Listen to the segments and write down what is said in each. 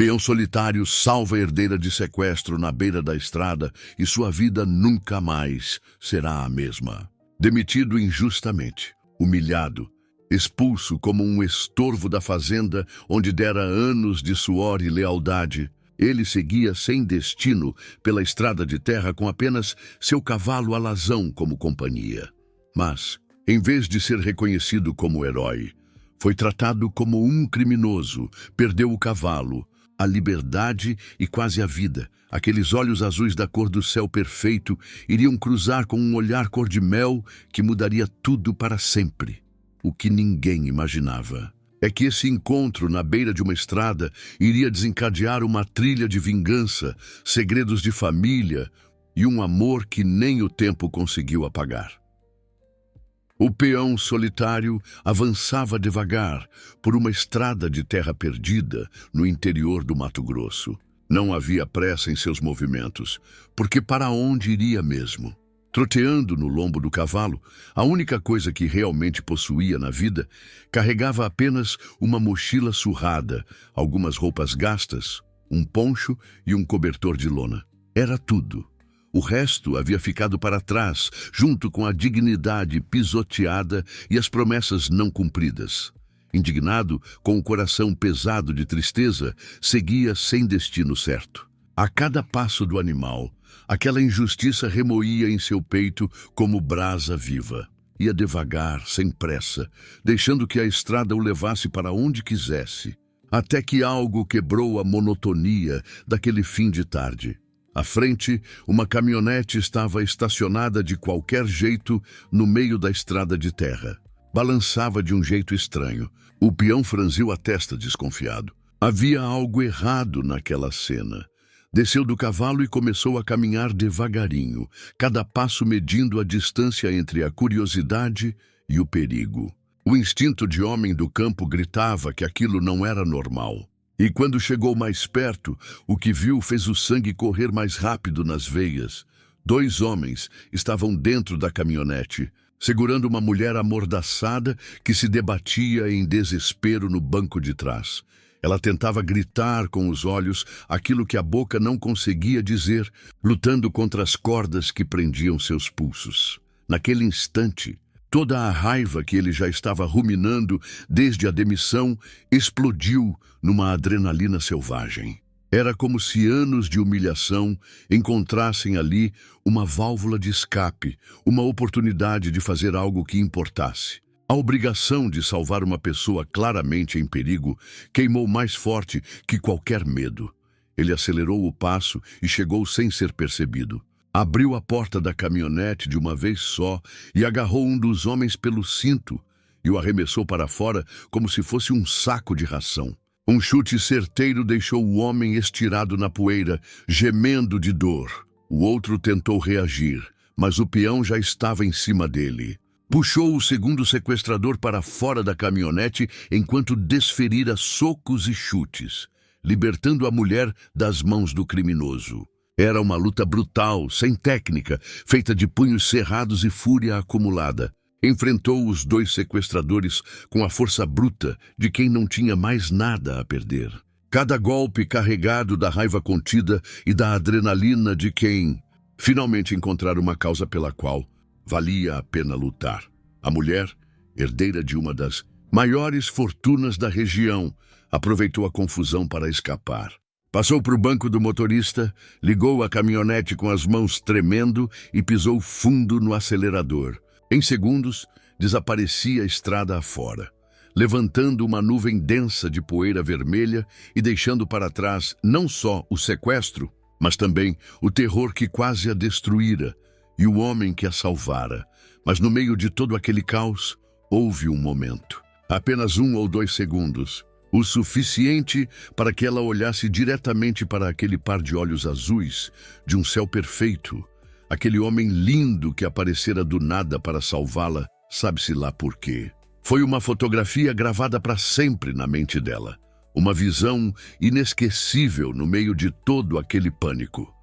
Peão solitário salva a herdeira de sequestro na beira da estrada e sua vida nunca mais será a mesma. Demitido injustamente, humilhado, expulso como um estorvo da fazenda onde dera anos de suor e lealdade, ele seguia sem destino pela estrada de terra com apenas seu cavalo alazão como companhia. Mas, em vez de ser reconhecido como herói, foi tratado como um criminoso, perdeu o cavalo, a liberdade e quase a vida. Aqueles olhos azuis da cor do céu perfeito iriam cruzar com um olhar cor-de-mel que mudaria tudo para sempre. O que ninguém imaginava é que esse encontro na beira de uma estrada iria desencadear uma trilha de vingança, segredos de família e um amor que nem o tempo conseguiu apagar. O peão solitário avançava devagar por uma estrada de terra perdida no interior do Mato Grosso. Não havia pressa em seus movimentos, porque para onde iria mesmo? Troteando no lombo do cavalo, a única coisa que realmente possuía na vida, carregava apenas uma mochila surrada, algumas roupas gastas, um poncho e um cobertor de lona. Era tudo. O resto havia ficado para trás, junto com a dignidade pisoteada e as promessas não cumpridas. Indignado, com o coração pesado de tristeza, seguia sem destino certo. A cada passo do animal, aquela injustiça remoía em seu peito como brasa viva. Ia devagar, sem pressa, deixando que a estrada o levasse para onde quisesse, até que algo quebrou a monotonia daquele fim de tarde. À frente, uma caminhonete estava estacionada de qualquer jeito no meio da estrada de terra. Balançava de um jeito estranho. O peão franziu a testa desconfiado. Havia algo errado naquela cena. Desceu do cavalo e começou a caminhar devagarinho, cada passo medindo a distância entre a curiosidade e o perigo. O instinto de homem do campo gritava que aquilo não era normal. E quando chegou mais perto, o que viu fez o sangue correr mais rápido nas veias. 2 homens estavam dentro da caminhonete, segurando uma mulher amordaçada que se debatia em desespero no banco de trás. Ela tentava gritar com os olhos aquilo que a boca não conseguia dizer, lutando contra as cordas que prendiam seus pulsos. Naquele instante, toda a raiva que ele já estava ruminando desde a demissão explodiu numa adrenalina selvagem. Era como se anos de humilhação encontrassem ali uma válvula de escape, uma oportunidade de fazer algo que importasse. A obrigação de salvar uma pessoa claramente em perigo queimou mais forte que qualquer medo. Ele acelerou o passo e chegou sem ser percebido. Abriu a porta da caminhonete de uma vez só e agarrou um dos homens pelo cinto e o arremessou para fora como se fosse um saco de ração. Um chute certeiro deixou o homem estirado na poeira, gemendo de dor. O outro tentou reagir, mas o peão já estava em cima dele. Puxou o segundo sequestrador para fora da caminhonete enquanto desferira socos e chutes, libertando a mulher das mãos do criminoso. Era uma luta brutal, sem técnica, feita de punhos cerrados e fúria acumulada. Enfrentou os 2 sequestradores com a força bruta de quem não tinha mais nada a perder. Cada golpe carregado da raiva contida e da adrenalina de quem finalmente encontrar uma causa pela qual valia a pena lutar. A mulher, herdeira de uma das maiores fortunas da região, aproveitou a confusão para escapar. Passou para o banco do motorista, ligou a caminhonete com as mãos tremendo e pisou fundo no acelerador. Em segundos, desaparecia a estrada afora, levantando uma nuvem densa de poeira vermelha e deixando para trás não só o sequestro, mas também o terror que quase a destruíra e o homem que a salvara. Mas no meio de todo aquele caos, houve um momento. Apenas 1 ou 2 segundos. O suficiente para que ela olhasse diretamente para aquele par de olhos azuis, de um céu perfeito. Aquele homem lindo que aparecera do nada para salvá-la, sabe-se lá por quê. Foi uma fotografia gravada para sempre na mente dela. Uma visão inesquecível no meio de todo aquele pânico.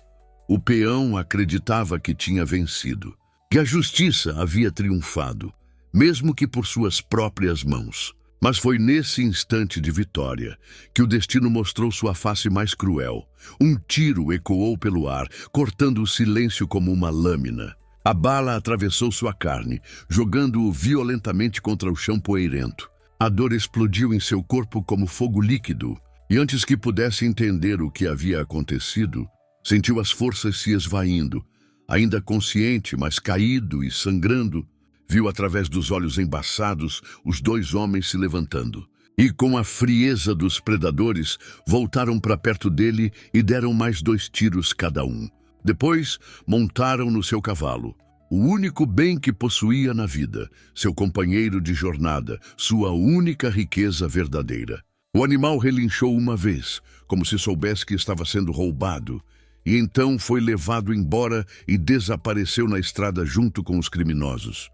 O peão acreditava que tinha vencido, que a justiça havia triunfado, mesmo que por suas próprias mãos. Mas foi nesse instante de vitória que o destino mostrou sua face mais cruel. Um tiro ecoou pelo ar, cortando o silêncio como uma lâmina. A bala atravessou sua carne, jogando-o violentamente contra o chão poeirento. A dor explodiu em seu corpo como fogo líquido, e antes que pudesse entender o que havia acontecido, sentiu as forças se esvaindo. Ainda consciente, mas caído e sangrando, viu através dos olhos embaçados os dois homens se levantando. E com a frieza dos predadores, voltaram para perto dele e deram mais 2 tiros cada um. Depois, montaram no seu cavalo, o único bem que possuía na vida, seu companheiro de jornada, sua única riqueza verdadeira. O animal relinchou uma vez, como se soubesse que estava sendo roubado, e então foi levado embora e desapareceu na estrada junto com os criminosos.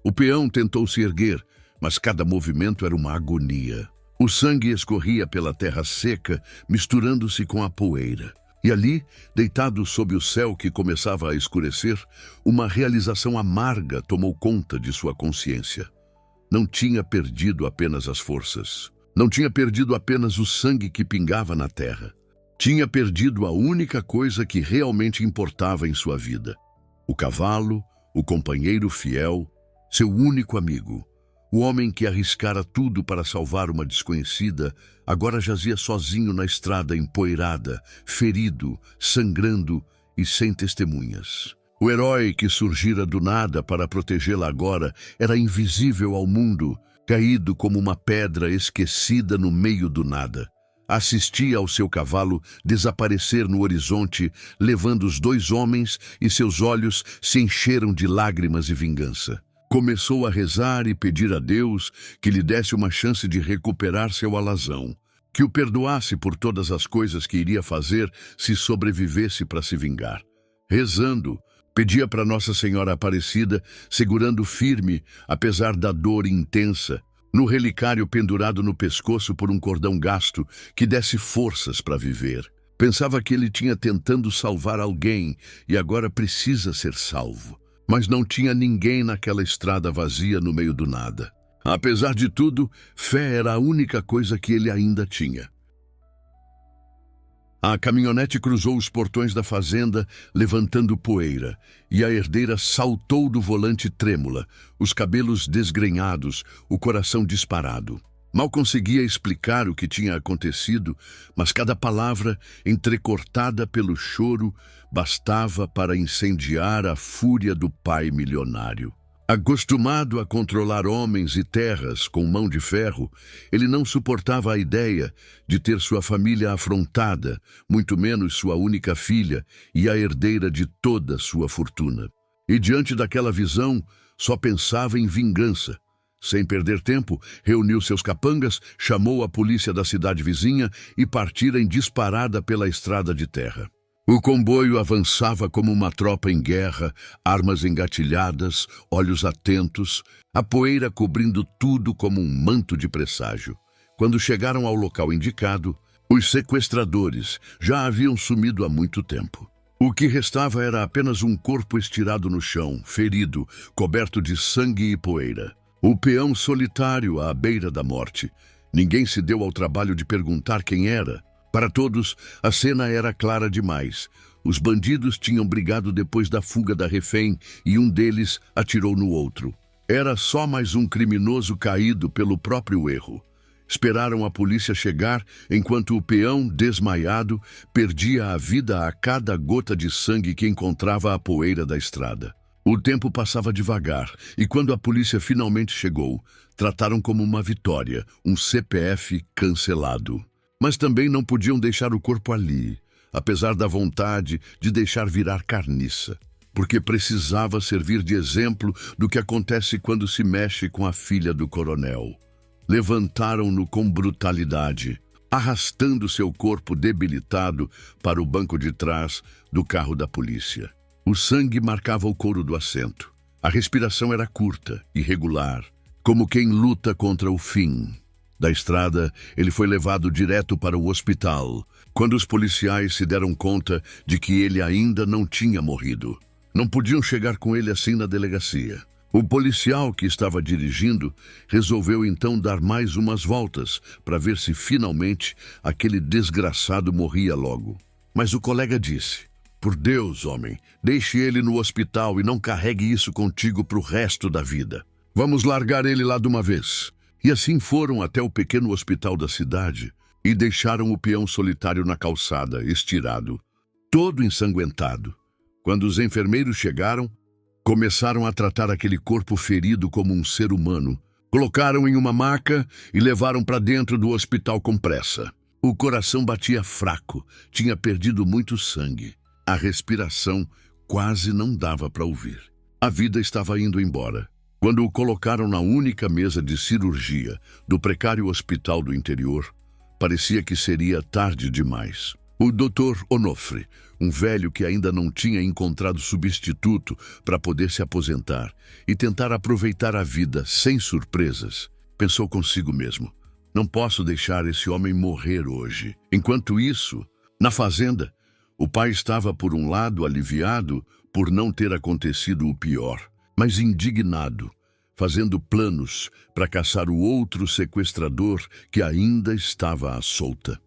O peão tentou se erguer, mas cada movimento era uma agonia. O sangue escorria pela terra seca, misturando-se com a poeira. E ali, deitado sob o céu que começava a escurecer, uma realização amarga tomou conta de sua consciência. Não tinha perdido apenas as forças. Não tinha perdido apenas o sangue que pingava na terra. Tinha perdido a única coisa que realmente importava em sua vida. O cavalo, o companheiro fiel, seu único amigo. O homem que arriscara tudo para salvar uma desconhecida, agora jazia sozinho na estrada empoeirada, ferido, sangrando e sem testemunhas. O herói que surgira do nada para protegê-la agora era invisível ao mundo, caído como uma pedra esquecida no meio do nada. Assistia ao seu cavalo desaparecer no horizonte, levando os 2 homens, e seus olhos se encheram de lágrimas e vingança. Começou a rezar e pedir a Deus que lhe desse uma chance de recuperar seu alazão, que o perdoasse por todas as coisas que iria fazer se sobrevivesse para se vingar. Rezando, pedia para Nossa Senhora Aparecida, segurando firme, apesar da dor intensa, no relicário pendurado no pescoço por um cordão gasto, que desse forças para viver. Pensava que ele tinha tentando salvar alguém e agora precisa ser salvo. Mas não tinha ninguém naquela estrada vazia no meio do nada. Apesar de tudo, fé era a única coisa que ele ainda tinha. A caminhonete cruzou os portões da fazenda, levantando poeira, e a herdeira saltou do volante trêmula, os cabelos desgrenhados, o coração disparado. Mal conseguia explicar o que tinha acontecido, mas cada palavra, entrecortada pelo choro, bastava para incendiar a fúria do pai milionário. Acostumado a controlar homens e terras com mão de ferro, ele não suportava a ideia de ter sua família afrontada, muito menos sua única filha e a herdeira de toda sua fortuna. E diante daquela visão, só pensava em vingança. Sem perder tempo, reuniu seus capangas, chamou a polícia da cidade vizinha e partira em disparada pela estrada de terra. O comboio avançava como uma tropa em guerra, armas engatilhadas, olhos atentos, a poeira cobrindo tudo como um manto de presságio. Quando chegaram ao local indicado, os sequestradores já haviam sumido há muito tempo. O que restava era apenas um corpo estirado no chão, ferido, coberto de sangue e poeira. O peão solitário à beira da morte. Ninguém se deu ao trabalho de perguntar quem era. Para todos, a cena era clara demais. Os bandidos tinham brigado depois da fuga da refém e um deles atirou no outro. Era só mais um criminoso caído pelo próprio erro. Esperaram a polícia chegar enquanto o peão, desmaiado, perdia a vida a cada gota de sangue que encontrava a poeira da estrada. O tempo passava devagar, e quando a polícia finalmente chegou, trataram como uma vitória, um CPF cancelado. Mas também não podiam deixar o corpo ali, apesar da vontade de deixar virar carniça, porque precisava servir de exemplo do que acontece quando se mexe com a filha do coronel. Levantaram-no com brutalidade, arrastando seu corpo debilitado para o banco de trás do carro da polícia. O sangue marcava o couro do assento. A respiração era curta, irregular, como quem luta contra o fim. Da estrada, ele foi levado direto para o hospital, quando os policiais se deram conta de que ele ainda não tinha morrido. Não podiam chegar com ele assim na delegacia. O policial que estava dirigindo resolveu então dar mais umas voltas para ver se finalmente aquele desgraçado morria logo. Mas o colega disse: "Por Deus, homem, deixe ele no hospital e não carregue isso contigo para o resto da vida. Vamos largar ele lá de uma vez." E assim foram até o pequeno hospital da cidade e deixaram o peão solitário na calçada, estirado, todo ensanguentado. Quando os enfermeiros chegaram, começaram a tratar aquele corpo ferido como um ser humano. Colocaram em uma maca e levaram para dentro do hospital com pressa. O coração batia fraco, tinha perdido muito sangue. A respiração quase não dava para ouvir. A vida estava indo embora. Quando o colocaram na única mesa de cirurgia do precário hospital do interior, parecia que seria tarde demais. O Dr. Onofre, um velho que ainda não tinha encontrado substituto para poder se aposentar e tentar aproveitar a vida sem surpresas, pensou consigo mesmo: "Não posso deixar esse homem morrer hoje." Enquanto isso, na fazenda, o pai estava, por um lado, aliviado por não ter acontecido o pior, mas indignado, fazendo planos para caçar o outro sequestrador que ainda estava à solta.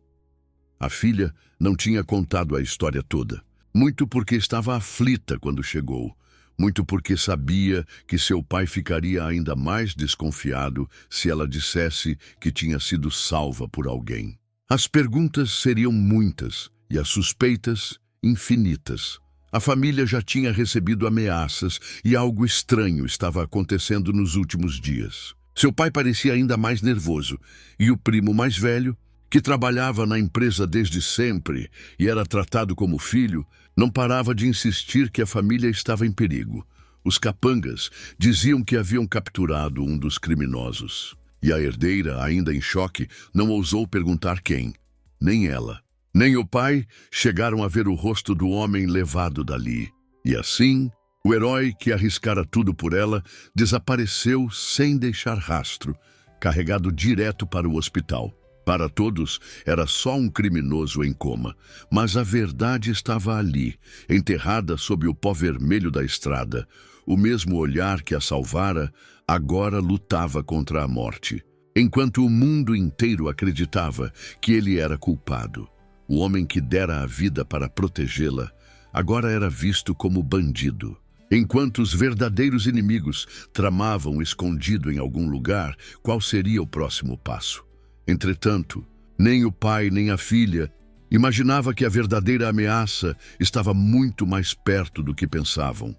A filha não tinha contado a história toda, muito porque estava aflita quando chegou, muito porque sabia que seu pai ficaria ainda mais desconfiado se ela dissesse que tinha sido salva por alguém. As perguntas seriam muitas e as suspeitas infinitas. A família já tinha recebido ameaças e algo estranho estava acontecendo nos últimos dias. Seu pai parecia ainda mais nervoso e o primo mais velho, que trabalhava na empresa desde sempre e era tratado como filho, não parava de insistir que a família estava em perigo. Os capangas diziam que haviam capturado um dos criminosos. E a herdeira, ainda em choque, não ousou perguntar quem. Nem ela, nem o pai chegaram a ver o rosto do homem levado dali. E assim, o herói que arriscara tudo por ela desapareceu sem deixar rastro, carregado direto para o hospital. Para todos, era só um criminoso em coma, mas a verdade estava ali, enterrada sob o pó vermelho da estrada. O mesmo olhar que a salvara agora lutava contra a morte, enquanto o mundo inteiro acreditava que ele era culpado. O homem que dera a vida para protegê-la agora era visto como bandido. Enquanto os verdadeiros inimigos tramavam escondido em algum lugar qual seria o próximo passo. Entretanto, nem o pai nem a filha imaginava que a verdadeira ameaça estava muito mais perto do que pensavam.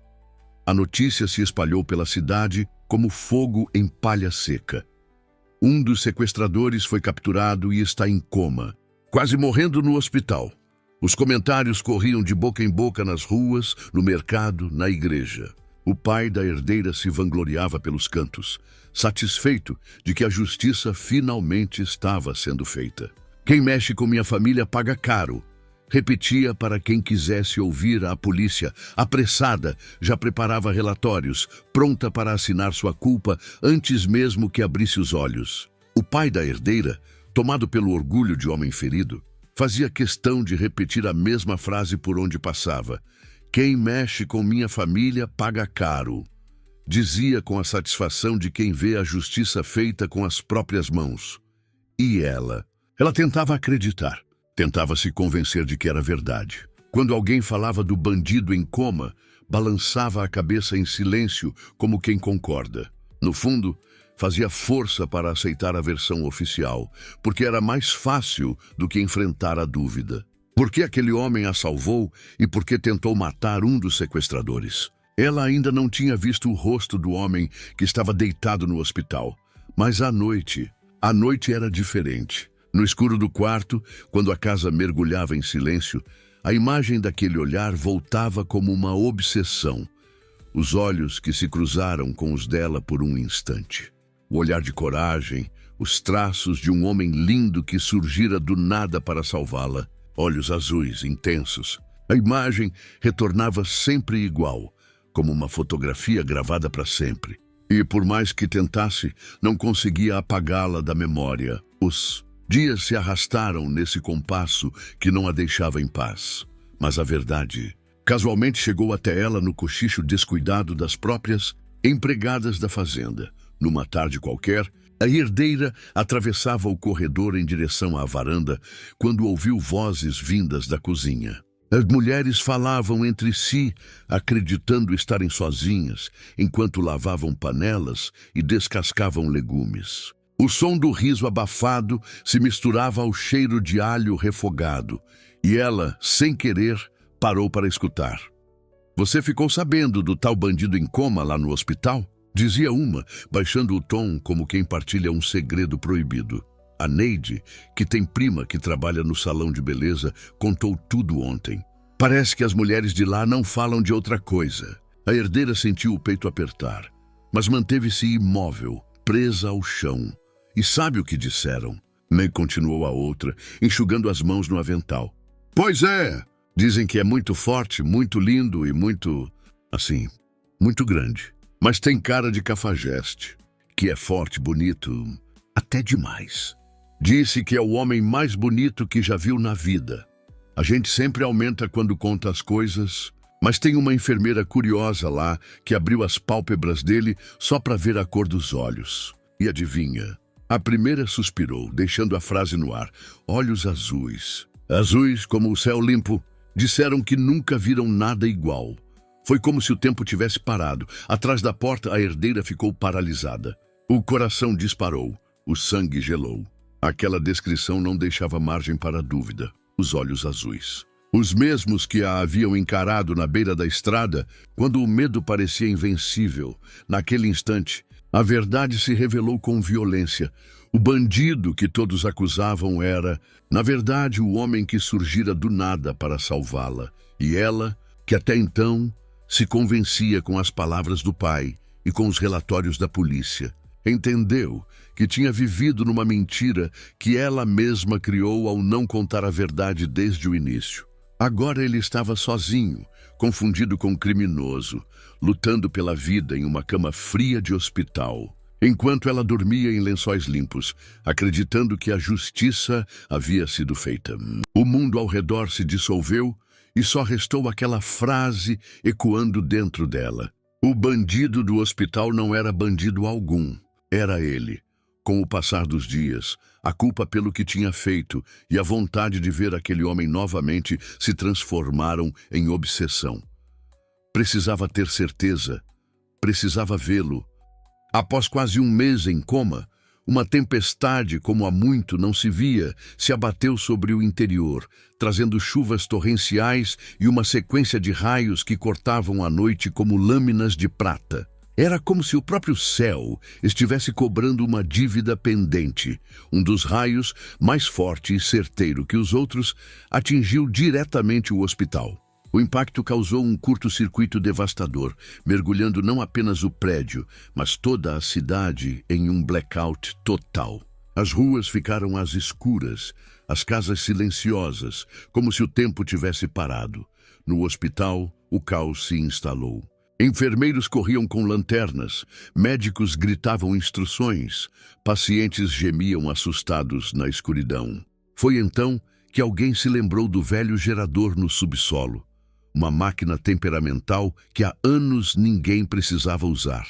A notícia se espalhou pela cidade como fogo em palha seca. Um dos sequestradores foi capturado e está em coma, quase morrendo no hospital. Os comentários corriam de boca em boca nas ruas, no mercado, na igreja. O pai da herdeira se vangloriava pelos cantos, satisfeito de que a justiça finalmente estava sendo feita. "Quem mexe com minha família paga caro", repetia para quem quisesse ouvir. A polícia, apressada, já preparava relatórios, pronta para assinar sua culpa antes mesmo que abrisse os olhos. O pai da herdeira, tomado pelo orgulho de homem ferido, fazia questão de repetir a mesma frase por onde passava: "Quem mexe com minha família paga caro", dizia com a satisfação de quem vê a justiça feita com as próprias mãos. E ela tentava acreditar, tentava se convencer de que era verdade. Quando alguém falava do bandido em coma, balançava a cabeça em silêncio como quem concorda. No fundo, fazia força para aceitar a versão oficial, porque era mais fácil do que enfrentar a dúvida. Por que aquele homem a salvou e por que tentou matar um dos sequestradores? Ela ainda não tinha visto o rosto do homem que estava deitado no hospital. Mas a noite era diferente. No escuro do quarto, quando a casa mergulhava em silêncio, a imagem daquele olhar voltava como uma obsessão. Os olhos que se cruzaram com os dela por um instante. O olhar de coragem, os traços de um homem lindo que surgira do nada para salvá-la. Olhos azuis, intensos. A imagem retornava sempre igual, como uma fotografia gravada para sempre. E por mais que tentasse, não conseguia apagá-la da memória. Os dias se arrastaram nesse compasso que não a deixava em paz. Mas a verdade casualmente chegou até ela no cochicho descuidado das próprias Empregadas da fazenda. Numa tarde qualquer, a herdeira atravessava o corredor em direção à varanda quando ouviu vozes vindas da cozinha. As mulheres falavam entre si, acreditando estarem sozinhas, enquanto lavavam panelas e descascavam legumes. O som do riso abafado se misturava ao cheiro de alho refogado, e ela, sem querer, parou para escutar. "Você ficou sabendo do tal bandido em coma lá no hospital?" dizia uma, baixando o tom como quem partilha um segredo proibido. A Neide, que tem prima que trabalha no salão de beleza, contou tudo ontem. Parece que as mulheres de lá não falam de outra coisa. A herdeira sentiu o peito apertar, mas manteve-se imóvel, presa ao chão. E sabe o que disseram? Meg continuou a outra, enxugando as mãos no avental. "Pois é, dizem que é muito forte, muito lindo e muito, assim, muito grande. Mas tem cara de cafajeste, que é forte, bonito, até demais. Disse que é o homem mais bonito que já viu na vida. A gente sempre aumenta quando conta as coisas, mas tem uma enfermeira curiosa lá que abriu as pálpebras dele só para ver a cor dos olhos. E adivinha? A primeira suspirou, deixando a frase no ar. Olhos azuis. Azuis como o céu limpo. Disseram que nunca viram nada igual. Foi como se o tempo tivesse parado. Atrás da porta, a herdeira ficou paralisada. O coração disparou. O sangue gelou. Aquela descrição não deixava margem para dúvida. Os olhos azuis. Os mesmos que a haviam encarado na beira da estrada, quando o medo parecia invencível. Naquele instante, a verdade se revelou com violência. O bandido que todos acusavam era, na verdade, o homem que surgira do nada para salvá-la. E ela, que até então se convencia com as palavras do pai e com os relatórios da polícia. Entendeu que tinha vivido numa mentira que ela mesma criou ao não contar a verdade desde o início. Agora ele estava sozinho, confundido com um criminoso, lutando pela vida em uma cama fria de hospital, enquanto ela dormia em lençóis limpos, acreditando que a justiça havia sido feita. O mundo ao redor se dissolveu e só restou aquela frase ecoando dentro dela. O bandido do hospital não era bandido algum, era ele. Com o passar dos dias, a culpa pelo que tinha feito e a vontade de ver aquele homem novamente se transformaram em obsessão. Precisava ter certeza, precisava vê-lo. Após quase um mês em coma, uma tempestade como há muito não se via se abateu sobre o interior, trazendo chuvas torrenciais e uma sequência de raios que cortavam a noite como lâminas de prata. Era como se o próprio céu estivesse cobrando uma dívida pendente. Um dos raios, mais forte e certeiro que os outros, atingiu diretamente o hospital. O impacto causou um curto-circuito devastador, mergulhando não apenas o prédio, mas toda a cidade em um blackout total. As ruas ficaram às escuras, as casas silenciosas, como se o tempo tivesse parado. No hospital, o caos se instalou. Enfermeiros corriam com lanternas, médicos gritavam instruções, pacientes gemiam assustados na escuridão. Foi então que alguém se lembrou do velho gerador no subsolo, uma máquina temperamental que há anos ninguém precisava usar.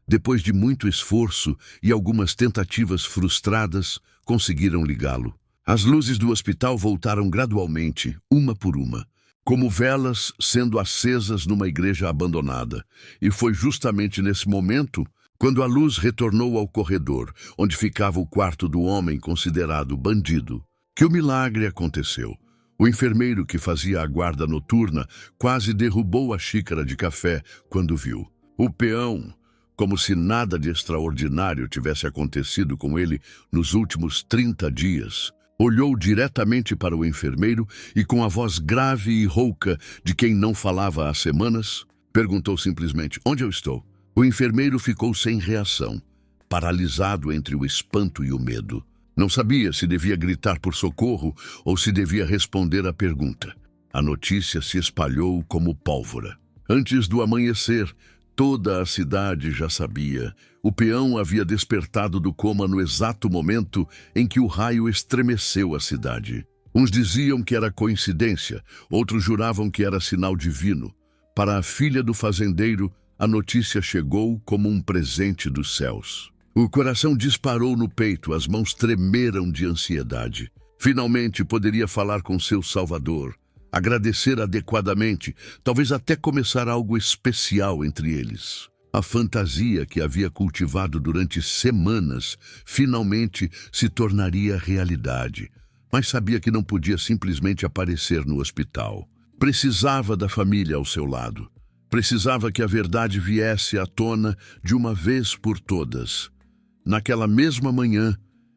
Depois de muito esforço e algumas tentativas frustradas, conseguiram ligá-lo. As luzes do hospital voltaram gradualmente, uma por uma, como velas sendo acesas numa igreja abandonada. E foi justamente nesse momento, quando a luz retornou ao corredor, onde ficava o quarto do homem considerado bandido, que o milagre aconteceu. O enfermeiro que fazia a guarda noturna quase derrubou a xícara de café quando viu. O peão, como se nada de extraordinário tivesse acontecido com ele nos últimos 30 dias, olhou diretamente para o enfermeiro e, com a voz grave e rouca de quem não falava há semanas, perguntou simplesmente: "Onde eu estou?" O enfermeiro ficou sem reação, paralisado entre o espanto e o medo. Não sabia se devia gritar por socorro ou se devia responder à pergunta. A notícia se espalhou como pólvora. Antes do amanhecer, toda a cidade já sabia. O peão havia despertado do coma no exato momento em que o raio estremeceu a cidade. Uns diziam que era coincidência, outros juravam que era sinal divino. Para a filha do fazendeiro, a notícia chegou como um presente dos céus. O coração disparou no peito, as mãos tremeram de ansiedade. Finalmente poderia falar com seu Salvador, agradecer adequadamente, talvez até começar algo especial entre eles. A fantasia que havia cultivado durante semanas finalmente se tornaria realidade, mas sabia que não podia simplesmente aparecer no hospital. Precisava da família ao seu lado. Precisava que a verdade viesse à tona de uma vez por todas. Naquela mesma manhã,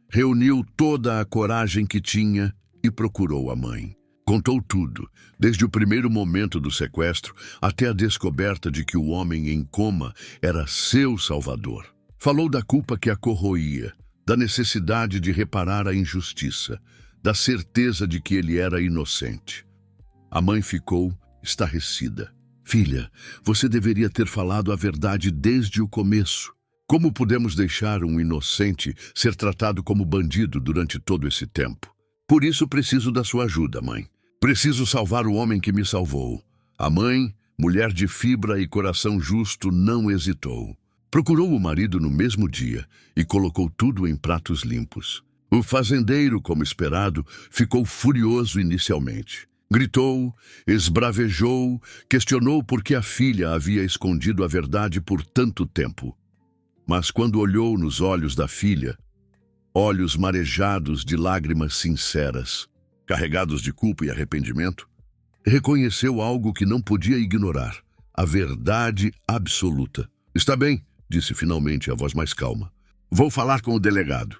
reuniu toda a coragem que tinha e procurou a mãe. Contou tudo, desde o primeiro momento do sequestro até a descoberta de que o homem em coma era seu salvador. Falou da culpa que a corroía, da necessidade de reparar a injustiça, da certeza de que ele era inocente. A mãe ficou estarrecida. Filha, você deveria ter falado a verdade desde o começo. Como podemos deixar um inocente ser tratado como bandido durante todo esse tempo? Por isso preciso da sua ajuda, mãe. Preciso salvar o homem que me salvou. A mãe, mulher de fibra e coração justo, não hesitou. Procurou o marido no mesmo dia e colocou tudo em pratos limpos. O fazendeiro, como esperado, ficou furioso inicialmente. Gritou, esbravejou, questionou por que a filha havia escondido a verdade por tanto tempo. Mas quando olhou nos olhos da filha, olhos marejados de lágrimas sinceras, carregados de culpa e arrependimento, reconheceu algo que não podia ignorar, a verdade absoluta. Está bem, disse finalmente a voz mais calma. Vou falar com o delegado.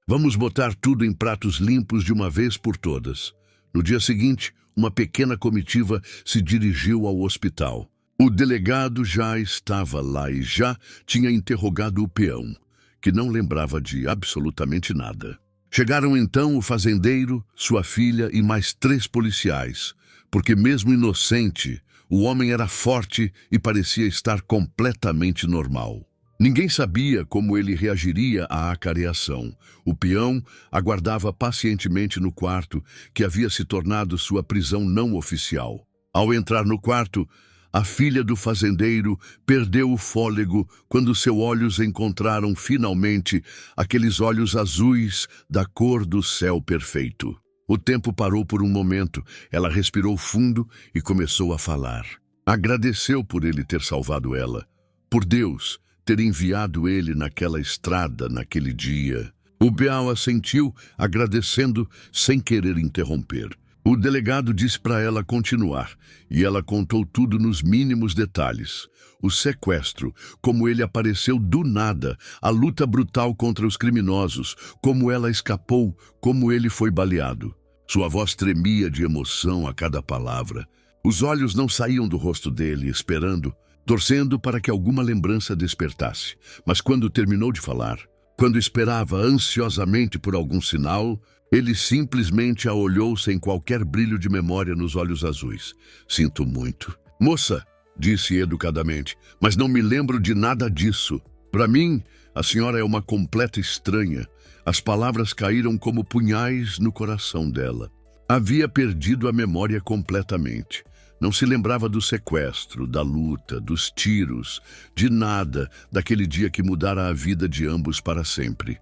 Vamos botar tudo em pratos limpos de uma vez por todas. No dia seguinte, uma pequena comitiva se dirigiu ao hospital. O delegado já estava lá e já tinha interrogado o peão, que não lembrava de absolutamente nada. Chegaram então o fazendeiro, sua filha e mais 3 policiais, porque mesmo inocente, o homem era forte e parecia estar completamente normal. Ninguém sabia como ele reagiria à acareação. O peão aguardava pacientemente no quarto, que havia se tornado sua prisão não oficial. Ao entrar no quarto, a filha do fazendeiro perdeu o fôlego quando seus olhos encontraram finalmente aqueles olhos azuis da cor do céu perfeito. O tempo parou por um momento, ela respirou fundo e começou a falar. Agradeceu por ele ter salvado ela, por Deus ter enviado ele naquela estrada naquele dia. O peão assentiu, agradecendo sem querer interromper. O delegado disse para ela continuar, e ela contou tudo nos mínimos detalhes. O sequestro, como ele apareceu do nada, a luta brutal contra os criminosos, como ela escapou, como ele foi baleado. Sua voz tremia de emoção a cada palavra. Os olhos não saíam do rosto dele, esperando, torcendo para que alguma lembrança despertasse. Mas quando terminou de falar, quando esperava ansiosamente por algum sinal, ele simplesmente a olhou sem qualquer brilho de memória nos olhos azuis. Sinto muito. Moça, disse educadamente, mas não me lembro de nada disso. Para mim, a senhora é uma completa estranha. As palavras caíram como punhais no coração dela. Havia perdido a memória completamente. Não se lembrava do sequestro, da luta, dos tiros, de nada daquele dia que mudara a vida de ambos para sempre.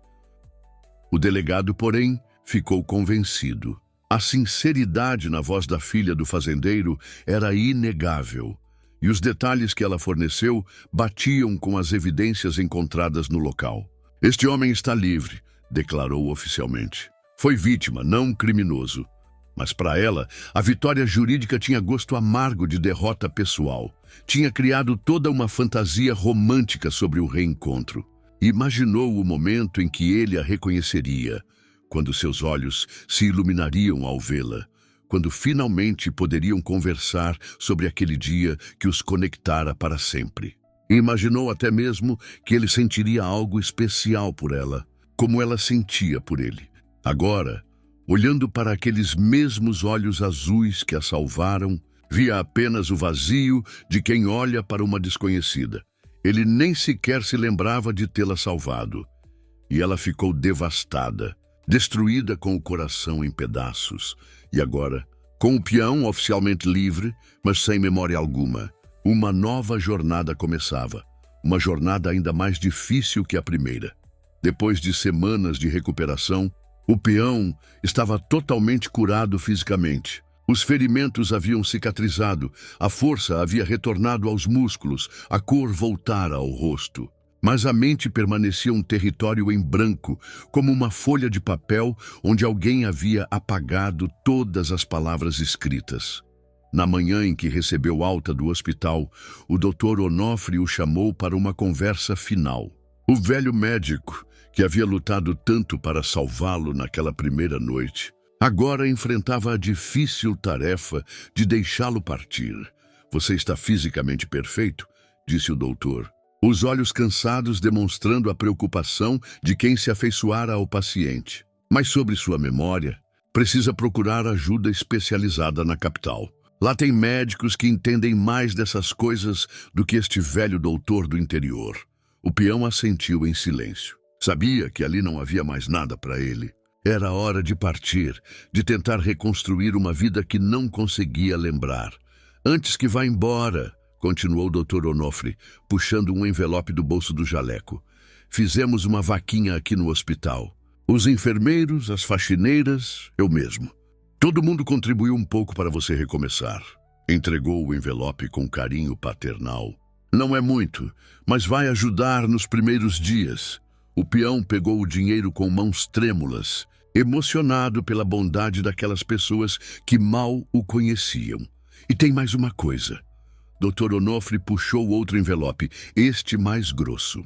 O delegado, porém, ficou convencido. A sinceridade na voz da filha do fazendeiro era inegável, e os detalhes que ela forneceu batiam com as evidências encontradas no local. Este homem está livre, declarou oficialmente. Foi vítima, não criminoso. Mas para ela, a vitória jurídica tinha gosto amargo de derrota pessoal. Tinha criado toda uma fantasia romântica sobre o reencontro. Imaginou o momento em que ele a reconheceria, quando seus olhos se iluminariam ao vê-la, quando finalmente poderiam conversar sobre aquele dia que os conectara para sempre. Imaginou até mesmo que ele sentiria algo especial por ela, como ela sentia por ele. Agora, olhando para aqueles mesmos olhos azuis que a salvaram, via apenas o vazio de quem olha para uma desconhecida. Ele nem sequer se lembrava de tê-la salvado. E ela ficou devastada, destruída com o coração em pedaços. E agora, com o peão oficialmente livre, mas sem memória alguma, Uma nova jornada começava, uma jornada ainda mais difícil que a primeira. Depois de semanas de recuperação, o peão estava totalmente curado fisicamente. Os ferimentos haviam cicatrizado, a força havia retornado aos músculos, a cor voltara ao rosto. Mas a mente permanecia um território em branco, como uma folha de papel onde alguém havia apagado todas as palavras escritas. Na manhã em que recebeu alta do hospital, o Dr. Onofre o chamou para uma conversa final. O velho médico, que havia lutado tanto para salvá-lo naquela primeira noite, agora enfrentava a difícil tarefa de deixá-lo partir. Você está fisicamente perfeito, disse o doutor, os olhos cansados demonstrando a preocupação de quem se afeiçoara ao paciente. Mas sobre sua memória, precisa procurar ajuda especializada na capital. Lá tem médicos que entendem mais dessas coisas do que este velho doutor do interior. O peão assentiu em silêncio. Sabia que ali não havia mais nada para ele. Era hora de partir, de tentar reconstruir uma vida que não conseguia lembrar. Antes que vá embora, continuou o Dr. Onofre, puxando um envelope do bolso do jaleco. Fizemos uma vaquinha aqui no hospital. Os enfermeiros, as faxineiras, eu mesmo. Todo mundo contribuiu um pouco para você recomeçar. Entregou o envelope com carinho paternal. Não é muito, mas vai ajudar nos primeiros dias. O peão pegou o dinheiro com mãos trêmulas, emocionado pela bondade daquelas pessoas que mal o conheciam. E tem mais uma coisa. Dr. Onofre puxou outro envelope, este mais grosso.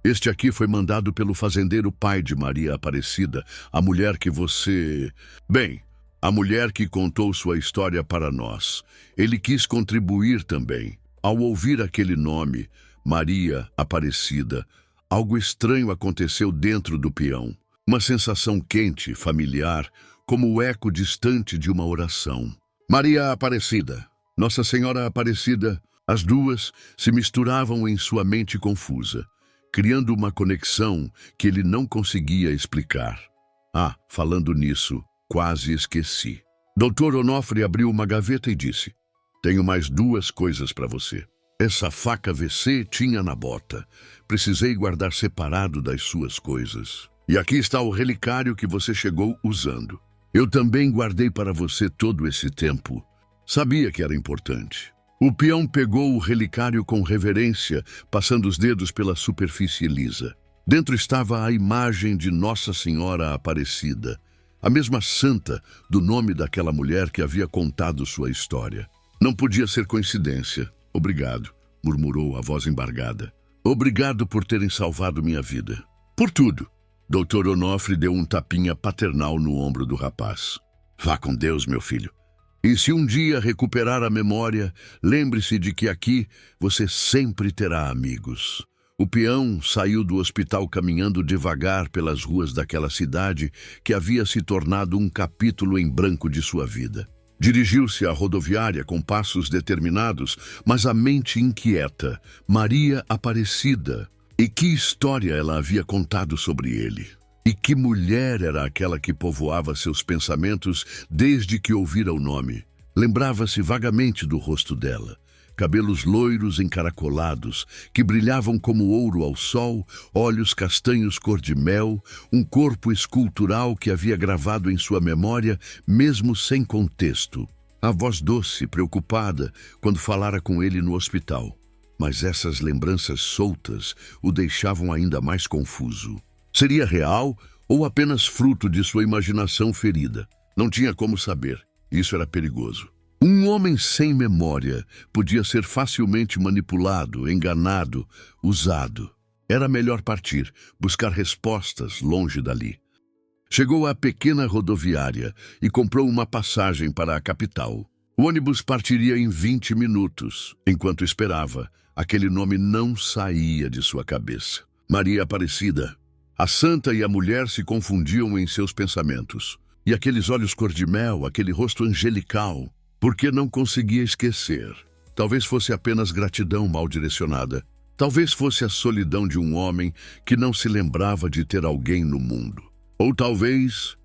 Este aqui foi mandado pelo fazendeiro pai de Maria Aparecida, a mulher que você... Bem, a mulher que contou sua história para nós. Ele quis contribuir também. Ao ouvir aquele nome, Maria Aparecida, algo estranho aconteceu dentro do peão. Uma sensação quente, familiar, como o eco distante de uma oração. Maria Aparecida, Nossa Senhora Aparecida, as duas se misturavam em sua mente confusa, criando uma conexão que ele não conseguia explicar. Ah, falando nisso, quase esqueci. Dr. Onofre abriu uma gaveta e disse: tenho mais duas coisas para você. Essa faca VC tinha na bota. Precisei guardar separado das suas coisas. E aqui está o relicário que você chegou usando. Eu também guardei para você todo esse tempo. Sabia que era importante. O peão pegou o relicário com reverência, passando os dedos pela superfície lisa. Dentro estava a imagem de Nossa Senhora Aparecida, a mesma santa do nome daquela mulher que havia contado sua história. Não podia ser coincidência. Obrigado, murmurou a voz embargada. Obrigado por terem salvado minha vida. Por tudo. Dr. Onofre deu um tapinha paternal no ombro do rapaz. Vá com Deus, meu filho. E se um dia recuperar a memória, lembre-se de que aqui você sempre terá amigos. O peão saiu do hospital caminhando devagar pelas ruas daquela cidade que havia se tornado um capítulo em branco de sua vida. Dirigiu-se à rodoviária com passos determinados, mas a mente inquieta. Maria Aparecida. E que história ela havia contado sobre ele? E que mulher era aquela que povoava seus pensamentos desde que ouvira o nome? Lembrava-se vagamente do rosto dela. Cabelos loiros encaracolados, que brilhavam como ouro ao sol, olhos castanhos cor de mel, um corpo escultural que havia gravado em sua memória, mesmo sem contexto. A voz doce, preocupada, quando falara com ele no hospital. Mas essas lembranças soltas o deixavam ainda mais confuso. Seria real ou apenas fruto de sua imaginação ferida? Não tinha como saber. Isso era perigoso. Um homem sem memória podia ser facilmente manipulado, enganado, usado. Era melhor partir, buscar respostas longe dali. Chegou à pequena rodoviária e comprou uma passagem para a capital. O ônibus partiria em 20 minutos. Enquanto esperava, aquele nome não saía de sua cabeça. Maria Aparecida. A santa e a mulher se confundiam em seus pensamentos. E aqueles olhos cor de mel, aquele rosto angelical... Porque não conseguia esquecer. Talvez fosse apenas gratidão mal direcionada. Talvez fosse a solidão de um homem que não se lembrava de ter alguém no mundo. Ou talvez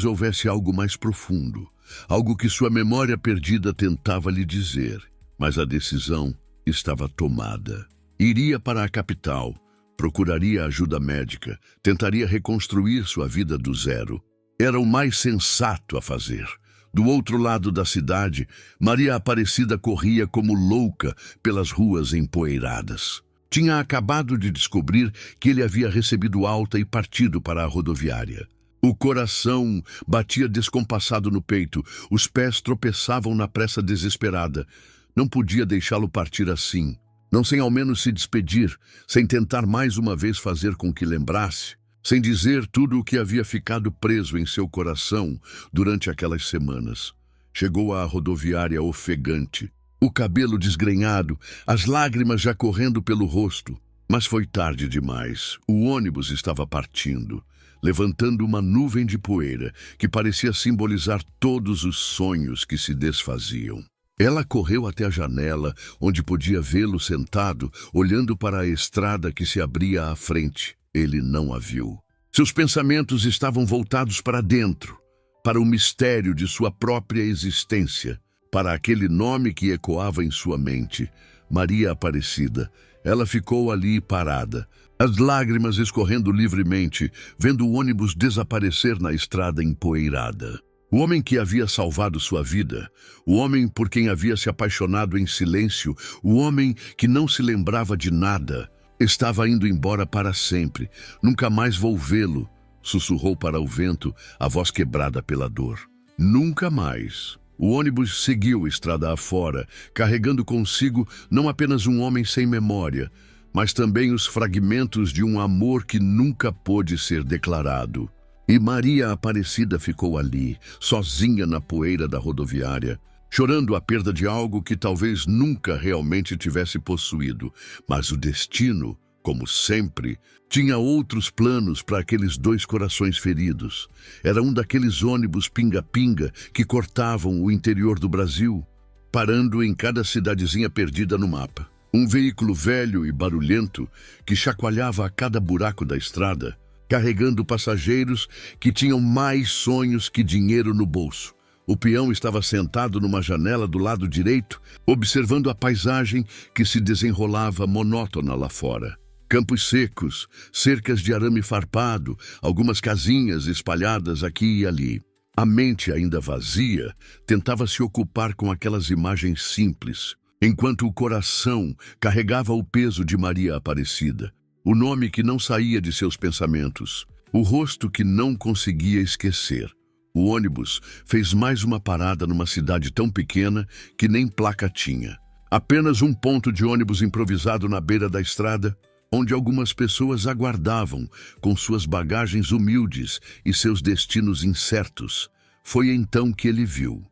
houvesse algo mais profundo. Algo que sua memória perdida tentava lhe dizer. Mas a decisão estava tomada. Iria para a capital, procuraria ajuda médica, tentaria reconstruir sua vida do zero. Era o mais sensato a fazer. Do outro lado da cidade, Maria Aparecida corria como louca pelas ruas empoeiradas. Tinha acabado de descobrir que ele havia recebido alta e partido para a rodoviária. O coração batia descompassado no peito, os pés tropeçavam na pressa desesperada. Não podia deixá-lo partir assim, não sem ao menos se despedir, sem tentar mais uma vez fazer com que lembrasse, sem dizer tudo o que havia ficado preso em seu coração durante aquelas semanas. Chegou à rodoviária ofegante, o cabelo desgrenhado, as lágrimas já correndo pelo rosto. Mas foi tarde demais. O ônibus estava partindo, levantando uma nuvem de poeira que parecia simbolizar todos os sonhos que se desfaziam. Ela correu até a janela, onde podia vê-lo sentado, olhando para a estrada que se abria à frente. Ele não a viu. Seus pensamentos estavam voltados para dentro, para o mistério de sua própria existência, para aquele nome que ecoava em sua mente, Maria Aparecida. Ela ficou ali parada, as lágrimas escorrendo livremente, vendo o ônibus desaparecer na estrada empoeirada. O homem que havia salvado sua vida, o homem por quem havia se apaixonado em silêncio, o homem que não se lembrava de nada, estava indo embora para sempre. Nunca mais vou vê-lo, sussurrou para o vento, a voz quebrada pela dor. Nunca mais. O ônibus seguiu estrada afora, carregando consigo não apenas um homem sem memória, mas também os fragmentos de um amor que nunca pôde ser declarado. E Maria Aparecida ficou ali, sozinha na poeira da rodoviária, chorando a perda de algo que talvez nunca realmente tivesse possuído. Mas o destino, como sempre, tinha outros planos para aqueles dois corações feridos. Era um daqueles ônibus pinga-pinga que cortavam o interior do Brasil, parando em cada cidadezinha perdida no mapa. Um veículo velho e barulhento que chacoalhava a cada buraco da estrada, carregando passageiros que tinham mais sonhos que dinheiro no bolso. O peão estava sentado numa janela do lado direito, observando a paisagem que se desenrolava monótona lá fora. Campos secos, cercas de arame farpado, algumas casinhas espalhadas aqui e ali. A mente, ainda vazia, tentava se ocupar com aquelas imagens simples, enquanto o coração carregava o peso de Maria Aparecida, o nome que não saía de seus pensamentos, o rosto que não conseguia esquecer. O ônibus fez mais uma parada numa cidade tão pequena que nem placa tinha. Apenas um ponto de ônibus improvisado na beira da estrada, onde algumas pessoas aguardavam com suas bagagens humildes e seus destinos incertos. Foi então que ele viu.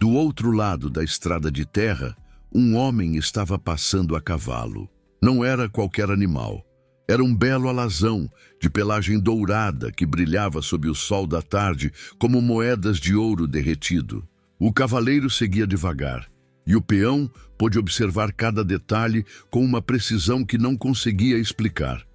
Do outro lado da estrada de terra, um homem estava passando a cavalo. Não era qualquer animal. Era um belo alazão, de pelagem dourada, que brilhava sob o sol da tarde como moedas de ouro derretido. O cavaleiro seguia devagar, e o peão pôde observar cada detalhe com uma precisão que não conseguia explicar.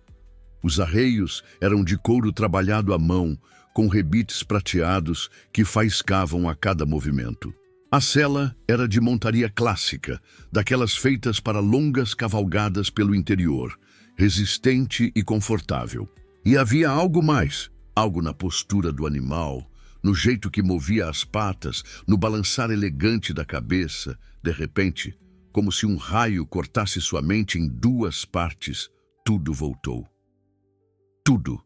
Os arreios eram de couro trabalhado à mão, com rebites prateados que faiscavam a cada movimento. A sela era de montaria clássica, daquelas feitas para longas cavalgadas pelo interior, resistente e confortável. E havia algo mais, algo na postura do animal, no jeito que movia as patas, no balançar elegante da cabeça. De repente, como se um raio cortasse sua mente em duas partes, tudo voltou. Tudo.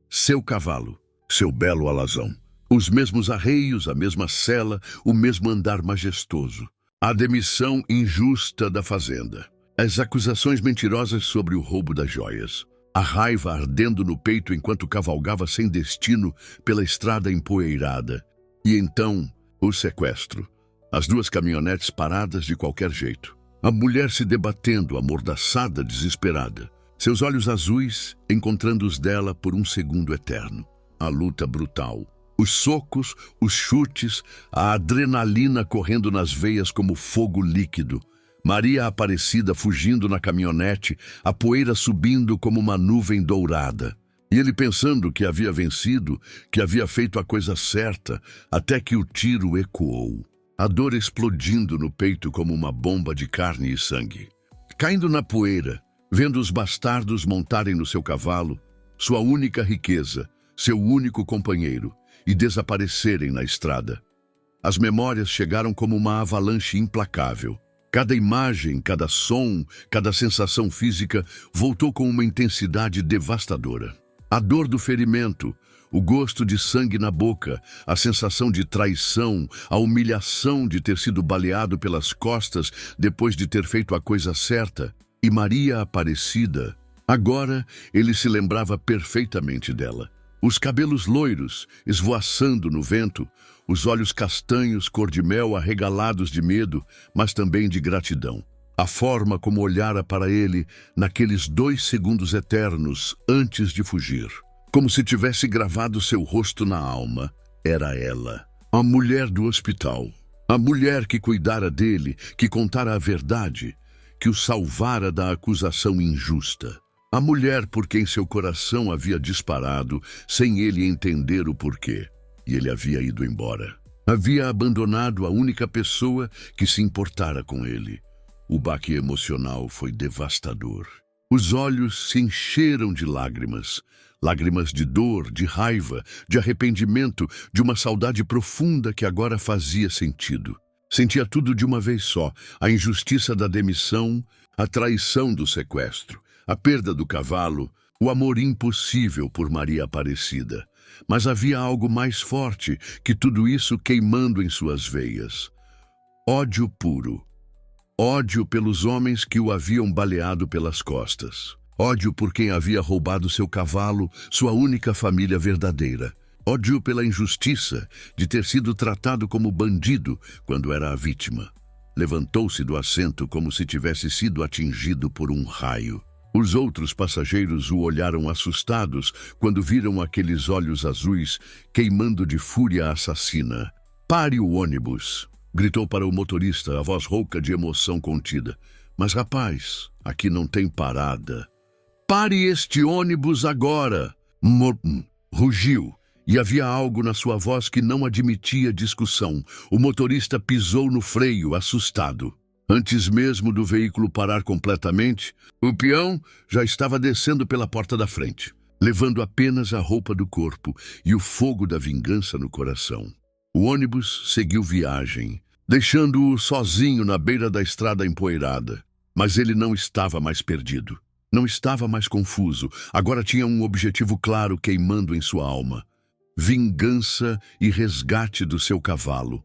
Seu cavalo, seu belo alazão. Os mesmos arreios, a mesma sela, o mesmo andar majestoso. A demissão injusta da fazenda. As acusações mentirosas sobre o roubo das joias. A raiva ardendo no peito enquanto cavalgava sem destino pela estrada empoeirada. E então, o sequestro. As duas caminhonetes paradas de qualquer jeito. A mulher se debatendo, amordaçada, desesperada. Seus olhos azuis encontrando os dela por um segundo eterno. A luta brutal. Os socos, os chutes, a adrenalina correndo nas veias como fogo líquido. Maria Aparecida fugindo na caminhonete, a poeira subindo como uma nuvem dourada. E ele pensando que havia vencido, que havia feito a coisa certa, até que o tiro ecoou. a dor explodindo no peito como uma bomba de carne e sangue. Caindo na poeira, vendo os bastardos montarem no seu cavalo, sua única riqueza, seu único companheiro, e desaparecerem na estrada. As memórias chegaram como uma avalanche implacável. Cada imagem, cada som, cada sensação física voltou com uma intensidade devastadora. A dor do ferimento, o gosto de sangue na boca, a sensação de traição, a humilhação de ter sido baleado pelas costas depois de ter feito a coisa certa, e Maria Aparecida. Agora ele se lembrava perfeitamente dela. Os cabelos loiros, esvoaçando no vento, os olhos castanhos cor de mel arregalados de medo, mas também de gratidão. A forma como olhara para ele naqueles 2 segundos eternos antes de fugir. Como se tivesse gravado seu rosto na alma, era ela, a mulher do hospital. A mulher que cuidara dele, que contara a verdade, que o salvara da acusação injusta. A mulher por quem seu coração havia disparado, sem ele entender o porquê. E ele havia ido embora. Havia abandonado a única pessoa que se importara com ele. O baque emocional foi devastador. Os olhos se encheram de lágrimas. Lágrimas de dor, de raiva, de arrependimento, de uma saudade profunda que agora fazia sentido. Sentia tudo de uma vez só: a injustiça da demissão, a traição do sequestro, a perda do cavalo, o amor impossível por Maria Aparecida. Mas havia algo mais forte que tudo isso queimando em suas veias. Ódio puro. Ódio pelos homens que o haviam baleado pelas costas. Ódio por quem havia roubado seu cavalo, sua única família verdadeira. Ódio pela injustiça de ter sido tratado como bandido quando era a vítima. Levantou-se do assento como se tivesse sido atingido por um raio. Os outros passageiros o olharam assustados quando viram aqueles olhos azuis queimando de fúria assassina. "Pare o ônibus!" gritou para o motorista, a voz rouca de emoção contida. "Mas, rapaz, aqui não tem parada." "Pare este ônibus agora!" Rugiu, e havia algo na sua voz que não admitia discussão. O motorista pisou no freio, assustado. Antes mesmo do veículo parar completamente, o peão já estava descendo pela porta da frente, levando apenas a roupa do corpo e o fogo da vingança no coração. O ônibus seguiu viagem, deixando-o sozinho na beira da estrada empoeirada. Mas ele não estava mais perdido. Não estava mais confuso. Agora tinha um objetivo claro queimando em sua alma: vingança e resgate do seu cavalo.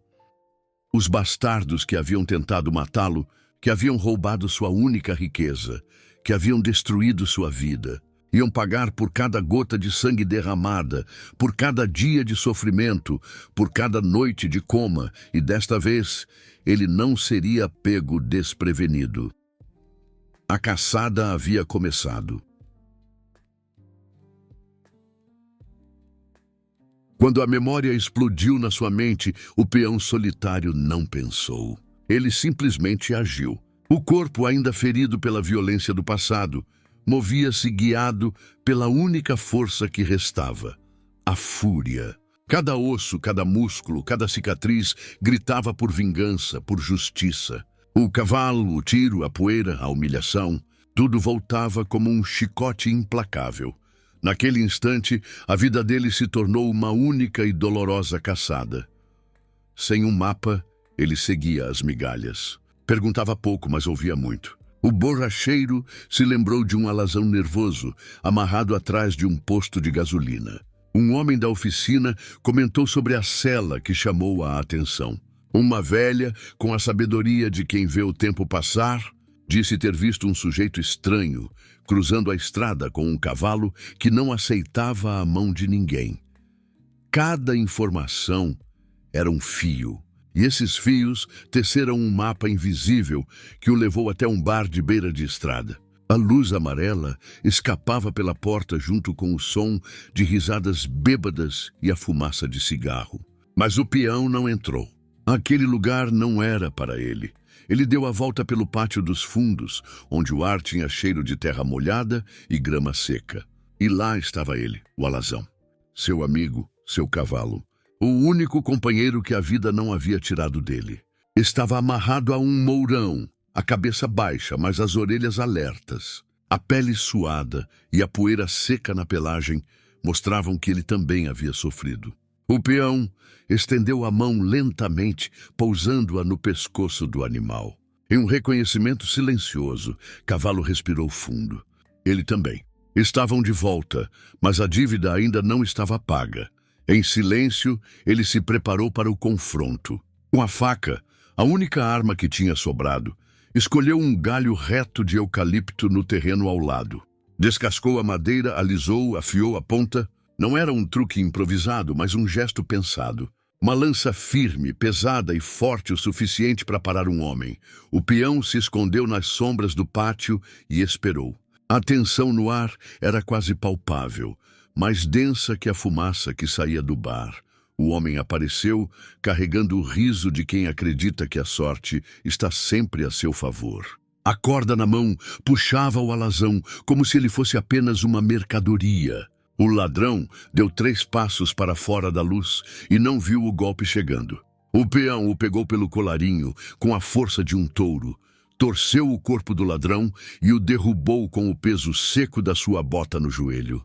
Os bastardos que haviam tentado matá-lo, que haviam roubado sua única riqueza, que haviam destruído sua vida, iam pagar por cada gota de sangue derramada, por cada dia de sofrimento, por cada noite de coma, e desta vez ele não seria pego desprevenido. A caçada havia começado. Quando a memória explodiu na sua mente, o peão solitário não pensou. Ele simplesmente agiu. O corpo, ainda ferido pela violência do passado, movia-se guiado pela única força que restava: a fúria. Cada osso, cada músculo, cada cicatriz gritava por vingança, por justiça. O cavalo, o tiro, a poeira, a humilhação, tudo voltava como um chicote implacável. Naquele instante, a vida dele se tornou uma única e dolorosa caçada. Sem um mapa, ele seguia as migalhas. Perguntava pouco, mas ouvia muito. O borracheiro se lembrou de um alazão nervoso, amarrado atrás de um posto de gasolina. Um homem da oficina comentou sobre a cela que chamou a atenção. Uma velha, com a sabedoria de quem vê o tempo passar, disse ter visto um sujeito estranho cruzando a estrada com um cavalo que não aceitava a mão de ninguém. Cada informação era um fio, e esses fios teceram um mapa invisível que o levou até um bar de beira de estrada. A luz amarela escapava pela porta junto com o som de risadas bêbadas e a fumaça de cigarro. Mas o peão não entrou. Aquele lugar não era para ele. Ele deu a volta pelo pátio dos fundos, onde o ar tinha cheiro de terra molhada e grama seca. E lá estava ele, o alazão. Seu amigo, seu cavalo. O único companheiro que a vida não havia tirado dele. Estava amarrado a um mourão, a cabeça baixa, mas as orelhas alertas. A pele suada e a poeira seca na pelagem mostravam que ele também havia sofrido. O peão estendeu a mão lentamente, pousando-a no pescoço do animal. Em um reconhecimento silencioso, Cavalo respirou fundo. Ele também. Estavam de volta, mas a dívida ainda não estava paga. Em silêncio, ele se preparou para o confronto. Com a faca, a única arma que tinha sobrado, escolheu um galho reto de eucalipto no terreno ao lado. Descascou a madeira, alisou, afiou a ponta. Não era um truque improvisado, mas um gesto pensado. Uma lança firme, pesada e forte o suficiente para parar um homem. O peão se escondeu nas sombras do pátio e esperou. A tensão no ar era quase palpável, mais densa que a fumaça que saía do bar. O homem apareceu, carregando o riso de quem acredita que a sorte está sempre a seu favor. A corda na mão puxava o alazão como se ele fosse apenas uma mercadoria. O ladrão deu 3 passos para fora da luz e não viu o golpe chegando. O peão o pegou pelo colarinho com a força de um touro, torceu o corpo do ladrão e o derrubou com o peso seco da sua bota no joelho.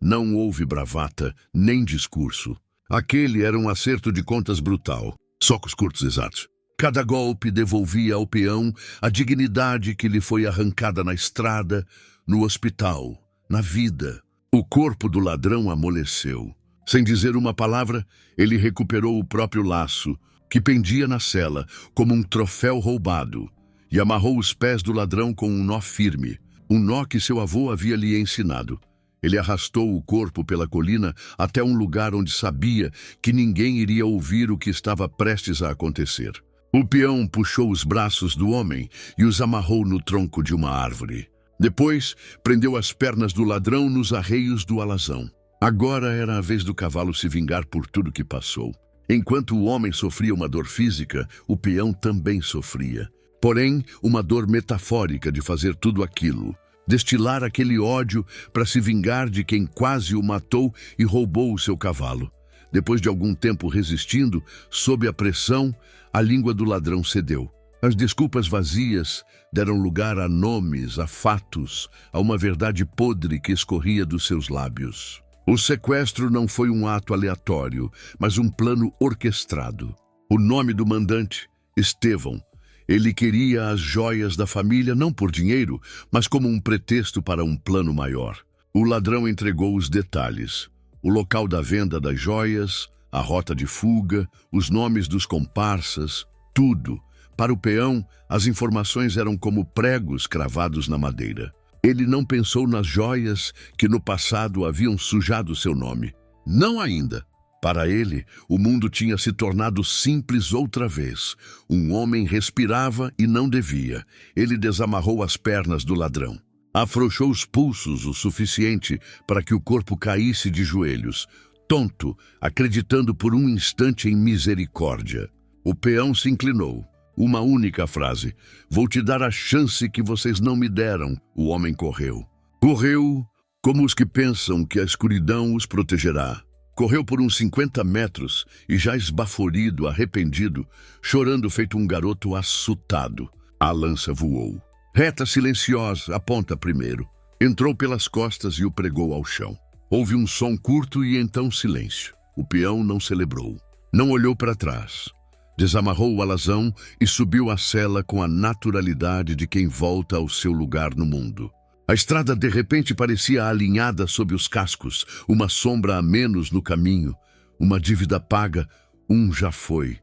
Não houve bravata nem discurso. Aquele era um acerto de contas brutal, socos curtos exatos. Cada golpe devolvia ao peão a dignidade que lhe foi arrancada na estrada, no hospital, na vida. O corpo do ladrão amoleceu. Sem dizer uma palavra, ele recuperou o próprio laço, que pendia na sela, como um troféu roubado, e amarrou os pés do ladrão com um nó firme, um nó que seu avô havia lhe ensinado. Ele arrastou o corpo pela colina até um lugar onde sabia que ninguém iria ouvir o que estava prestes a acontecer. O peão puxou os braços do homem e os amarrou no tronco de uma árvore. Depois, prendeu as pernas do ladrão nos arreios do alazão. Agora era a vez do cavalo se vingar por tudo que passou. Enquanto o homem sofria uma dor física, o peão também sofria. Porém, uma dor metafórica de fazer tudo aquilo. Destilar aquele ódio para se vingar de quem quase o matou e roubou o seu cavalo. Depois de algum tempo resistindo, sob a pressão, a língua do ladrão cedeu. As desculpas vazias deram lugar a nomes, a fatos, a uma verdade podre que escorria dos seus lábios. O sequestro não foi um ato aleatório, mas um plano orquestrado. O nome do mandante, Estevão. Ele queria as joias da família não por dinheiro, mas como um pretexto para um plano maior. O ladrão entregou os detalhes: o local da venda das joias, a rota de fuga, os nomes dos comparsas, tudo. Para o peão, as informações eram como pregos cravados na madeira. Ele não pensou nas joias que no passado haviam sujado seu nome. Não ainda. Para ele, o mundo tinha se tornado simples outra vez. Um homem respirava e não devia. Ele desamarrou as pernas do ladrão. Afrouxou os pulsos o suficiente para que o corpo caísse de joelhos, tonto, acreditando por um instante em misericórdia. O peão se inclinou. Uma única frase: "Vou te dar a chance que vocês não me deram." O homem correu. Correu como os que pensam que a escuridão os protegerá. Correu por uns 50 metros e já esbaforido, arrependido, chorando feito um garoto assustado. A lança voou. Reta silenciosa, a ponta primeiro. Entrou pelas costas e o pregou ao chão. Houve um som curto e então silêncio. O peão não celebrou. Não olhou para trás. Desamarrou o alazão e subiu a sela com a naturalidade de quem volta ao seu lugar no mundo. A estrada de repente parecia alinhada sob os cascos, uma sombra a menos no caminho, uma dívida paga, um já foi.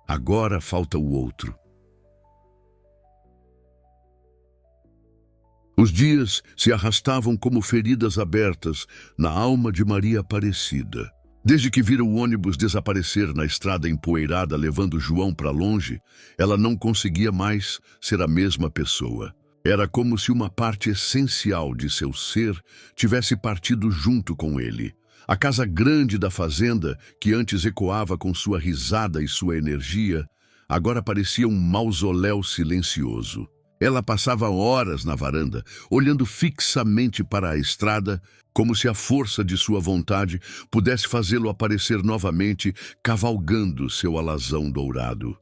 Agora falta o outro. Os dias se arrastavam como feridas abertas na alma de Maria Aparecida. Desde que vira o ônibus desaparecer na estrada empoeirada levando João para longe, ela não conseguia mais ser a mesma pessoa. Era como se uma parte essencial de seu ser tivesse partido junto com ele. A casa grande da fazenda, que antes ecoava com sua risada e sua energia, agora parecia um mausoléu silencioso. Ela passava horas na varanda, olhando fixamente para a estrada, como se a força de sua vontade pudesse fazê-lo aparecer novamente, cavalgando seu alazão dourado.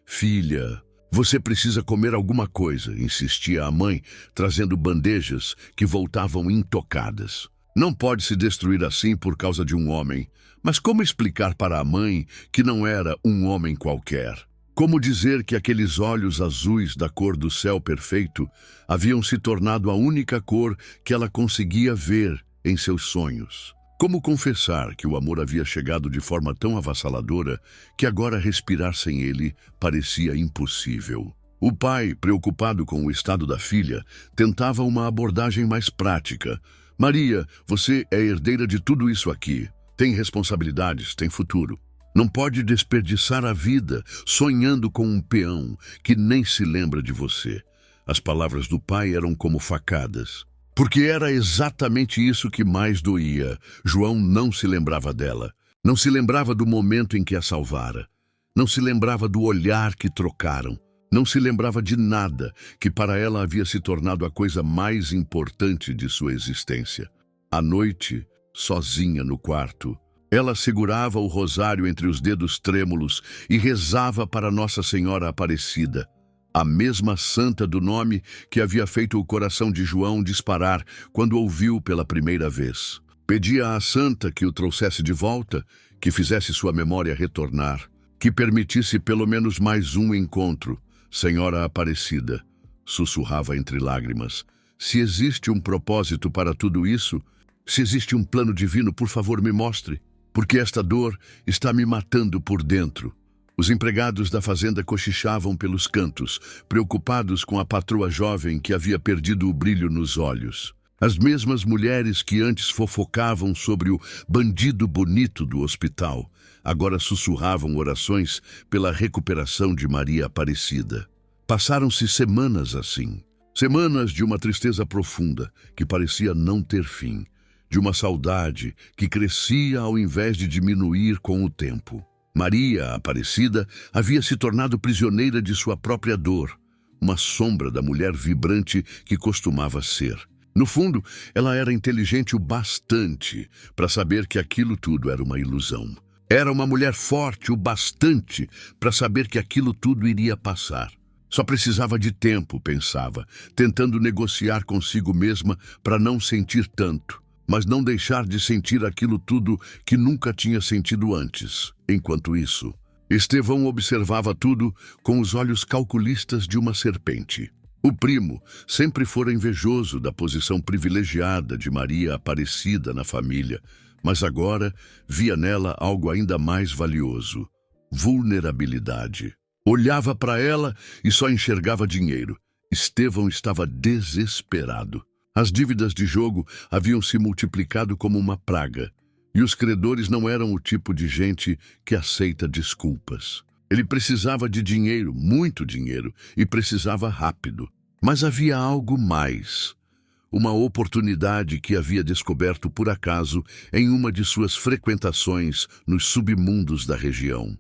Filha, você precisa comer alguma coisa, insistia a mãe, trazendo bandejas que voltavam intocadas. Não pode se destruir assim por causa de um homem. Mas como explicar para a mãe que não era um homem qualquer? Como dizer que aqueles olhos azuis da cor do céu perfeito haviam se tornado a única cor que ela conseguia ver em seus sonhos? Como confessar que o amor havia chegado de forma tão avassaladora que agora respirar sem ele parecia impossível? O pai, preocupado com o estado da filha, tentava uma abordagem mais prática. Maria, você é herdeira de tudo isso aqui. Tem responsabilidades, tem futuro. Não pode desperdiçar a vida sonhando com um peão que nem se lembra de você. As palavras do pai eram como facadas. Porque era exatamente isso que mais doía. João não se lembrava dela. Não se lembrava do momento em que a salvara. Não se lembrava do olhar que trocaram. Não se lembrava de nada que para ela havia se tornado a coisa mais importante de sua existência. À noite, sozinha no quarto, ela segurava o rosário entre os dedos trêmulos e rezava para Nossa Senhora Aparecida, a mesma santa do nome que havia feito o coração de João disparar quando ouviu pela primeira vez. Pedia à santa que o trouxesse de volta, que fizesse sua memória retornar, que permitisse pelo menos mais um encontro. Senhora Aparecida, sussurrava entre lágrimas, se existe um propósito para tudo isso, se existe um plano divino, por favor, me mostre. Porque esta dor está me matando por dentro. Os empregados da fazenda cochichavam pelos cantos, preocupados com a patroa jovem que havia perdido o brilho nos olhos. As mesmas mulheres que antes fofocavam sobre o bandido bonito do hospital, agora sussurravam orações pela recuperação de Maria Aparecida. Passaram-se semanas assim. Semanas de uma tristeza profunda que parecia não ter fim. De uma saudade que crescia ao invés de diminuir com o tempo. Maria Aparecida havia se tornado prisioneira de sua própria dor, uma sombra da mulher vibrante que costumava ser. No fundo, ela era inteligente o bastante para saber que aquilo tudo era uma ilusão. Era uma mulher forte o bastante para saber que aquilo tudo iria passar. Só precisava de tempo, pensava, tentando negociar consigo mesma para não sentir tanto. Mas não deixar de sentir aquilo tudo que nunca tinha sentido antes. Enquanto isso, Estevão observava tudo com os olhos calculistas de uma serpente. O primo sempre fora invejoso da posição privilegiada de Maria Aparecida na família, mas agora via nela algo ainda mais valioso: vulnerabilidade. Olhava para ela e só enxergava dinheiro. Estevão estava desesperado. As dívidas de jogo haviam se multiplicado como uma praga, e os credores não eram o tipo de gente que aceita desculpas. Ele precisava de dinheiro, muito dinheiro, e precisava rápido. Mas havia algo mais. Uma oportunidade que havia descoberto por acaso em uma de suas frequentações nos submundos da região.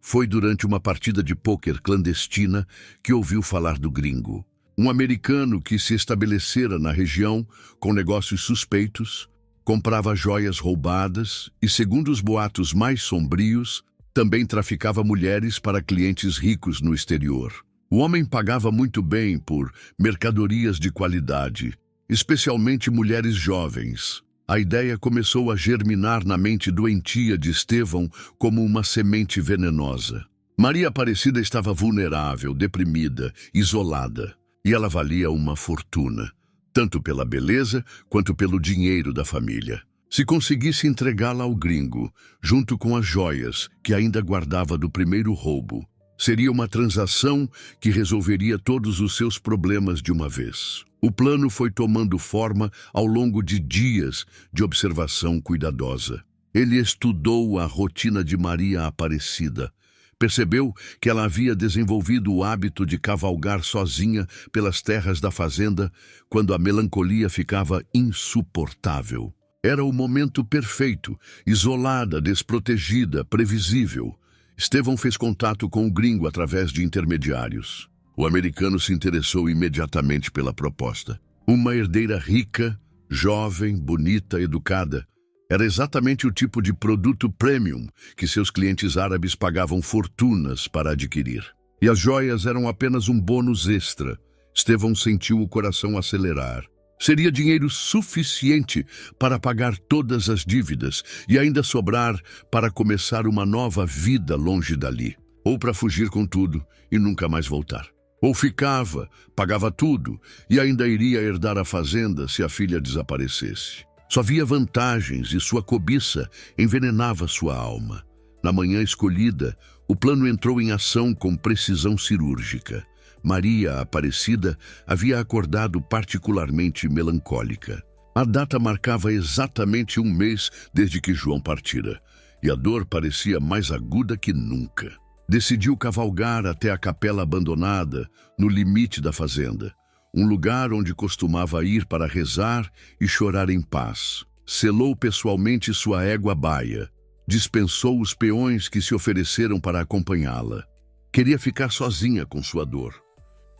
Foi durante uma partida de pôquer clandestina que ouviu falar do gringo. Um americano que se estabelecera na região com negócios suspeitos, comprava joias roubadas e, segundo os boatos mais sombrios, também traficava mulheres para clientes ricos no exterior. O homem pagava muito bem por mercadorias de qualidade, especialmente mulheres jovens. A ideia começou a germinar na mente doentia de Estevão como uma semente venenosa. Maria Aparecida estava vulnerável, deprimida, isolada. E ela valia uma fortuna, tanto pela beleza quanto pelo dinheiro da família. Se conseguisse entregá-la ao gringo, junto com as joias que ainda guardava do primeiro roubo, seria uma transação que resolveria todos os seus problemas de uma vez. O plano foi tomando forma ao longo de dias de observação cuidadosa. Ele estudou a rotina de Maria Aparecida. Percebeu que ela havia desenvolvido o hábito de cavalgar sozinha pelas terras da fazenda quando a melancolia ficava insuportável. Era o momento perfeito, isolada, desprotegida, previsível. Estevão fez contato com o gringo através de intermediários. O americano se interessou imediatamente pela proposta. Uma herdeira rica, jovem, bonita, educada. Era exatamente o tipo de produto premium que seus clientes árabes pagavam fortunas para adquirir. E as joias eram apenas um bônus extra. Estevão sentiu o coração acelerar. Seria dinheiro suficiente para pagar todas as dívidas e ainda sobrar para começar uma nova vida longe dali. Ou para fugir com tudo e nunca mais voltar. Ou ficava, pagava tudo e ainda iria herdar a fazenda se a filha desaparecesse. Só via vantagens e sua cobiça envenenava sua alma. Na manhã escolhida, o plano entrou em ação com precisão cirúrgica. Maria Aparecida havia acordado particularmente melancólica. A data marcava exatamente um mês desde que João partira, e a dor parecia mais aguda que nunca. Decidiu cavalgar até a capela abandonada, no limite da fazenda, um lugar onde costumava ir para rezar e chorar em paz. Selou pessoalmente sua égua baia, dispensou os peões que se ofereceram para acompanhá-la. Queria ficar sozinha com sua dor,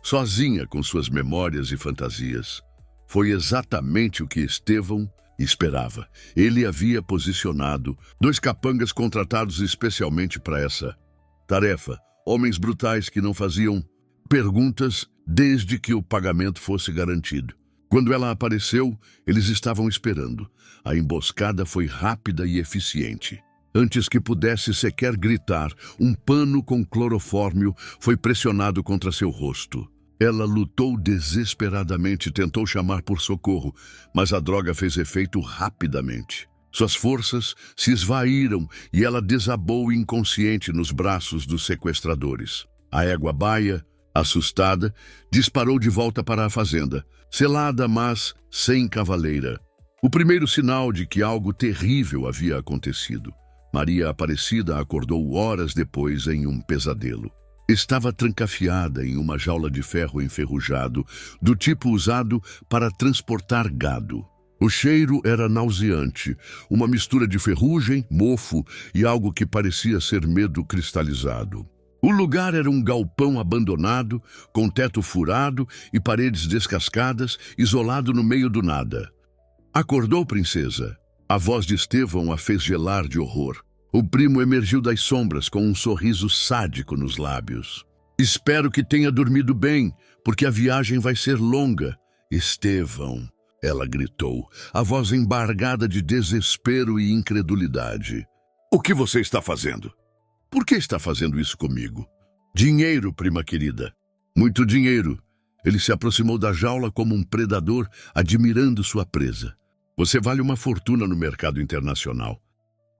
sozinha com suas memórias e fantasias. Foi exatamente o que Estevão esperava. Ele havia posicionado 2 capangas contratados especialmente para essa tarefa, homens brutais que não faziam perguntas desde que o pagamento fosse garantido. Quando ela apareceu, eles estavam esperando. A emboscada foi rápida e eficiente. Antes que pudesse sequer gritar, um pano com clorofórmio foi pressionado contra seu rosto. Ela lutou desesperadamente e tentou chamar por socorro, mas a droga fez efeito rapidamente. Suas forças se esvaíram e ela desabou inconsciente nos braços dos sequestradores. A égua baia, assustada, disparou de volta para a fazenda, selada, mas sem cavaleira. O primeiro sinal de que algo terrível havia acontecido. Maria Aparecida acordou horas depois em um pesadelo. Estava trancafiada em uma jaula de ferro enferrujado, do tipo usado para transportar gado. O cheiro era nauseante, uma mistura de ferrugem, mofo e algo que parecia ser medo cristalizado. O lugar era um galpão abandonado, com teto furado e paredes descascadas, isolado no meio do nada. Acordou, princesa? A voz de Estevão a fez gelar de horror. O primo emergiu das sombras com um sorriso sádico nos lábios. Espero que tenha dormido bem, porque a viagem vai ser longa. Estevão, ela gritou, a voz embargada de desespero e incredulidade. O que você está fazendo? Por que está fazendo isso comigo? Dinheiro, prima querida. Muito dinheiro. Ele se aproximou da jaula como um predador, admirando sua presa. Você vale uma fortuna no mercado internacional.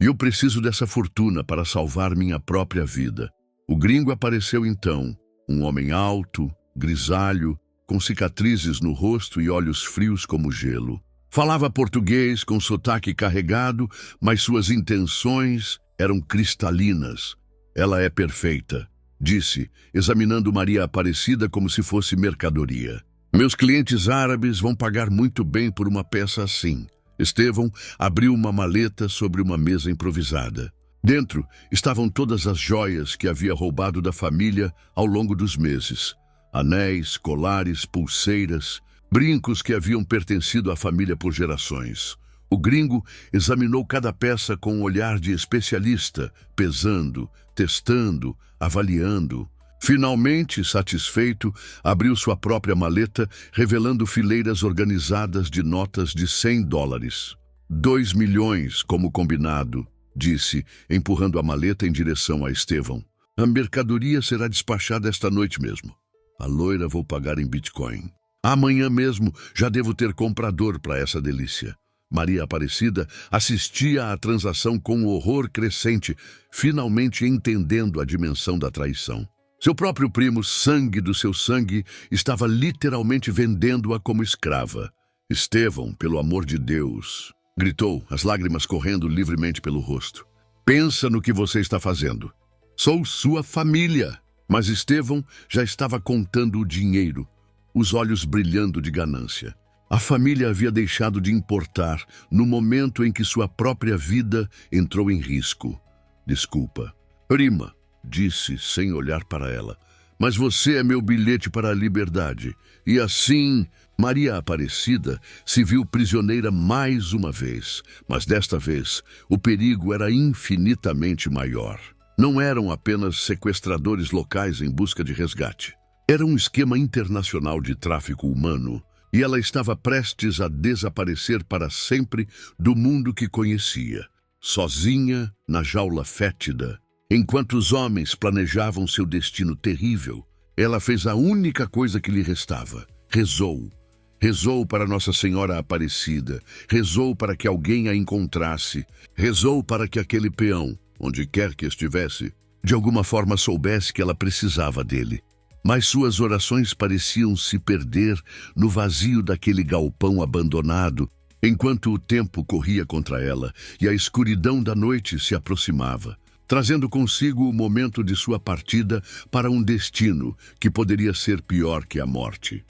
E eu preciso dessa fortuna para salvar minha própria vida. O gringo apareceu então, um homem alto, grisalho, com cicatrizes no rosto e olhos frios como gelo. Falava português com sotaque carregado, mas suas intenções eram cristalinas. Ela é perfeita, disse, examinando Maria Aparecida como se fosse mercadoria. Meus clientes árabes vão pagar muito bem por uma peça assim. Estevão abriu uma maleta sobre uma mesa improvisada. Dentro estavam todas as joias que havia roubado da família ao longo dos meses. Anéis, colares, pulseiras, brincos que haviam pertencido à família por gerações. O gringo examinou cada peça com um olhar de especialista, pesando, testando, avaliando. Finalmente, satisfeito, abriu sua própria maleta, revelando fileiras organizadas de notas de $100. 2 milhões, como combinado, disse, empurrando a maleta em direção a Estevão. A mercadoria será despachada esta noite mesmo. A loira vou pagar em Bitcoin. Amanhã mesmo já devo ter comprador para essa delícia. Maria Aparecida assistia à transação com horror crescente, finalmente entendendo a dimensão da traição. Seu próprio primo, sangue do seu sangue, estava literalmente vendendo-a como escrava. Estevão, pelo amor de Deus, gritou, as lágrimas correndo livremente pelo rosto. Pensa no que você está fazendo. Sou sua família. Mas Estevão já estava contando o dinheiro, os olhos brilhando de ganância. A família havia deixado de importar no momento em que sua própria vida entrou em risco. Desculpa. Prima, disse sem olhar para ela, mas você é meu bilhete para a liberdade. E assim, Maria Aparecida se viu prisioneira mais uma vez, mas desta vez o perigo era infinitamente maior. Não eram apenas sequestradores locais em busca de resgate. Era um esquema internacional de tráfico humano, e ela estava prestes a desaparecer para sempre do mundo que conhecia, sozinha na jaula fétida. Enquanto os homens planejavam seu destino terrível, ela fez a única coisa que lhe restava: rezou. Rezou para Nossa Senhora Aparecida, rezou para que alguém a encontrasse, rezou para que aquele peão, onde quer que estivesse, de alguma forma soubesse que ela precisava dele. Mas suas orações pareciam se perder no vazio daquele galpão abandonado, enquanto o tempo corria contra ela e a escuridão da noite se aproximava, trazendo consigo o momento de sua partida para um destino que poderia ser pior que a morte.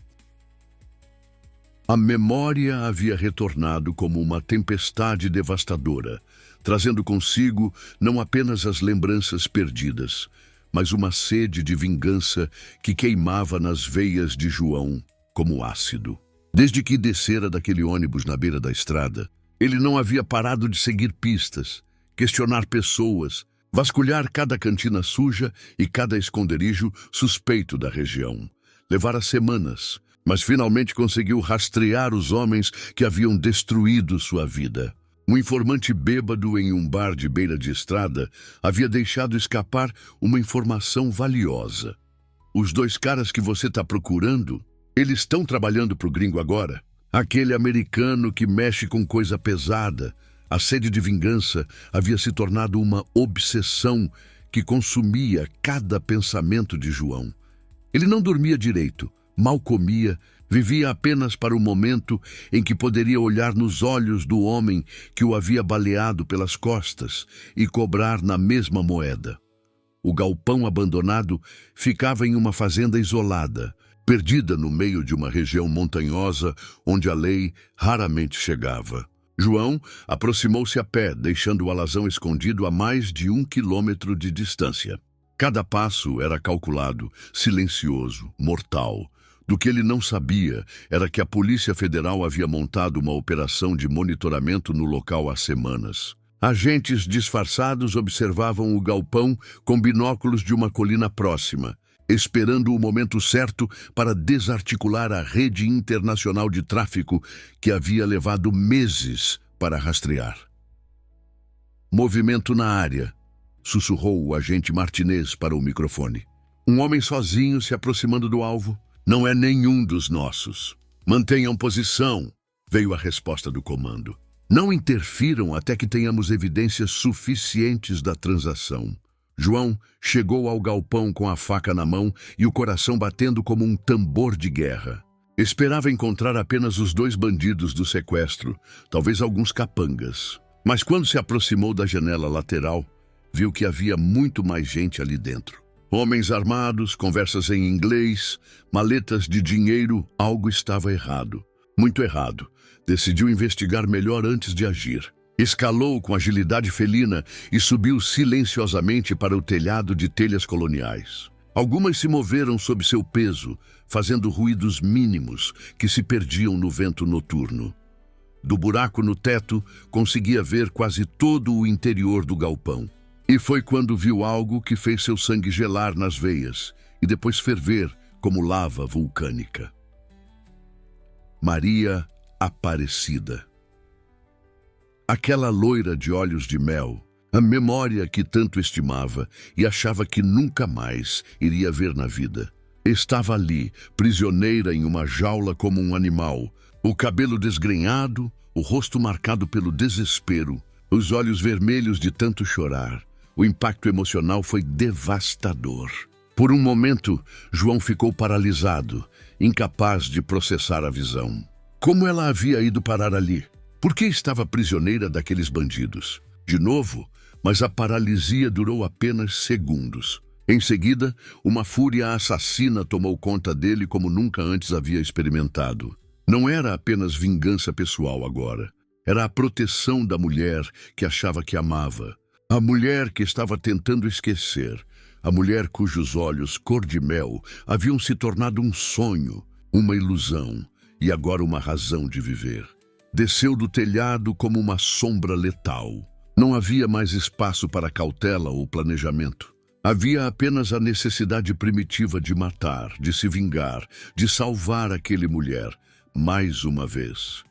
A memória havia retornado como uma tempestade devastadora, trazendo consigo não apenas as lembranças perdidas, mas uma sede de vingança que queimava nas veias de João como ácido. Desde que descera daquele ônibus na beira da estrada, ele não havia parado de seguir pistas, questionar pessoas, vasculhar cada cantina suja e cada esconderijo suspeito da região. Levara semanas, mas finalmente conseguiu rastrear os homens que haviam destruído sua vida. Um informante bêbado em um bar de beira de estrada havia deixado escapar uma informação valiosa. Os 2 caras que você está procurando, eles estão trabalhando para o gringo agora. Aquele americano que mexe com coisa pesada. A sede de vingança havia se tornado uma obsessão que consumia cada pensamento de João. Ele não dormia direito, mal comia, vivia apenas para o momento em que poderia olhar nos olhos do homem que o havia baleado pelas costas e cobrar na mesma moeda. O galpão abandonado ficava em uma fazenda isolada, perdida no meio de uma região montanhosa onde a lei raramente chegava. João aproximou-se a pé, deixando o alazão escondido a mais de 1 quilômetro de distância. Cada passo era calculado, silencioso, mortal. Do que ele não sabia era que a Polícia Federal havia montado uma operação de monitoramento no local há semanas. Agentes disfarçados observavam o galpão com binóculos de uma colina próxima, esperando o momento certo para desarticular a rede internacional de tráfico que havia levado meses para rastrear. Movimento na área, sussurrou o agente Martinez para o microfone. Um homem sozinho se aproximando do alvo. Não é nenhum dos nossos. Mantenham posição, veio a resposta do comando. Não interfiram até que tenhamos evidências suficientes da transação. João chegou ao galpão com a faca na mão e o coração batendo como um tambor de guerra. Esperava encontrar apenas os 2 bandidos do sequestro, talvez alguns capangas. Mas quando se aproximou da janela lateral, viu que havia muito mais gente ali dentro. Homens armados, conversas em inglês, maletas de dinheiro, algo estava errado. Muito errado. Decidiu investigar melhor antes de agir. Escalou com agilidade felina e subiu silenciosamente para o telhado de telhas coloniais. Algumas se moveram sob seu peso, fazendo ruídos mínimos que se perdiam no vento noturno. Do buraco no teto, conseguia ver quase todo o interior do galpão. E foi quando viu algo que fez seu sangue gelar nas veias e depois ferver como lava vulcânica. Maria Aparecida. Aquela loira de olhos de mel, a memória que tanto estimava e achava que nunca mais iria ver na vida, estava ali, prisioneira em uma jaula como um animal, o cabelo desgrenhado, o rosto marcado pelo desespero, os olhos vermelhos de tanto chorar. O impacto emocional foi devastador. Por um momento, João ficou paralisado, incapaz de processar a visão. Como ela havia ido parar ali? Por que estava prisioneira daqueles bandidos? De novo, mas a paralisia durou apenas segundos. Em seguida, uma fúria assassina tomou conta dele como nunca antes havia experimentado. Não era apenas vingança pessoal agora. Era a proteção da mulher que achava que amava. A mulher que estava tentando esquecer, A mulher cujos olhos, cor de mel, haviam se tornado um sonho, uma ilusão e agora uma razão de viver. Desceu do telhado como uma sombra letal. Não havia mais espaço para cautela ou planejamento. Havia apenas a necessidade primitiva de matar, de se vingar, de salvar aquela mulher, mais uma vez.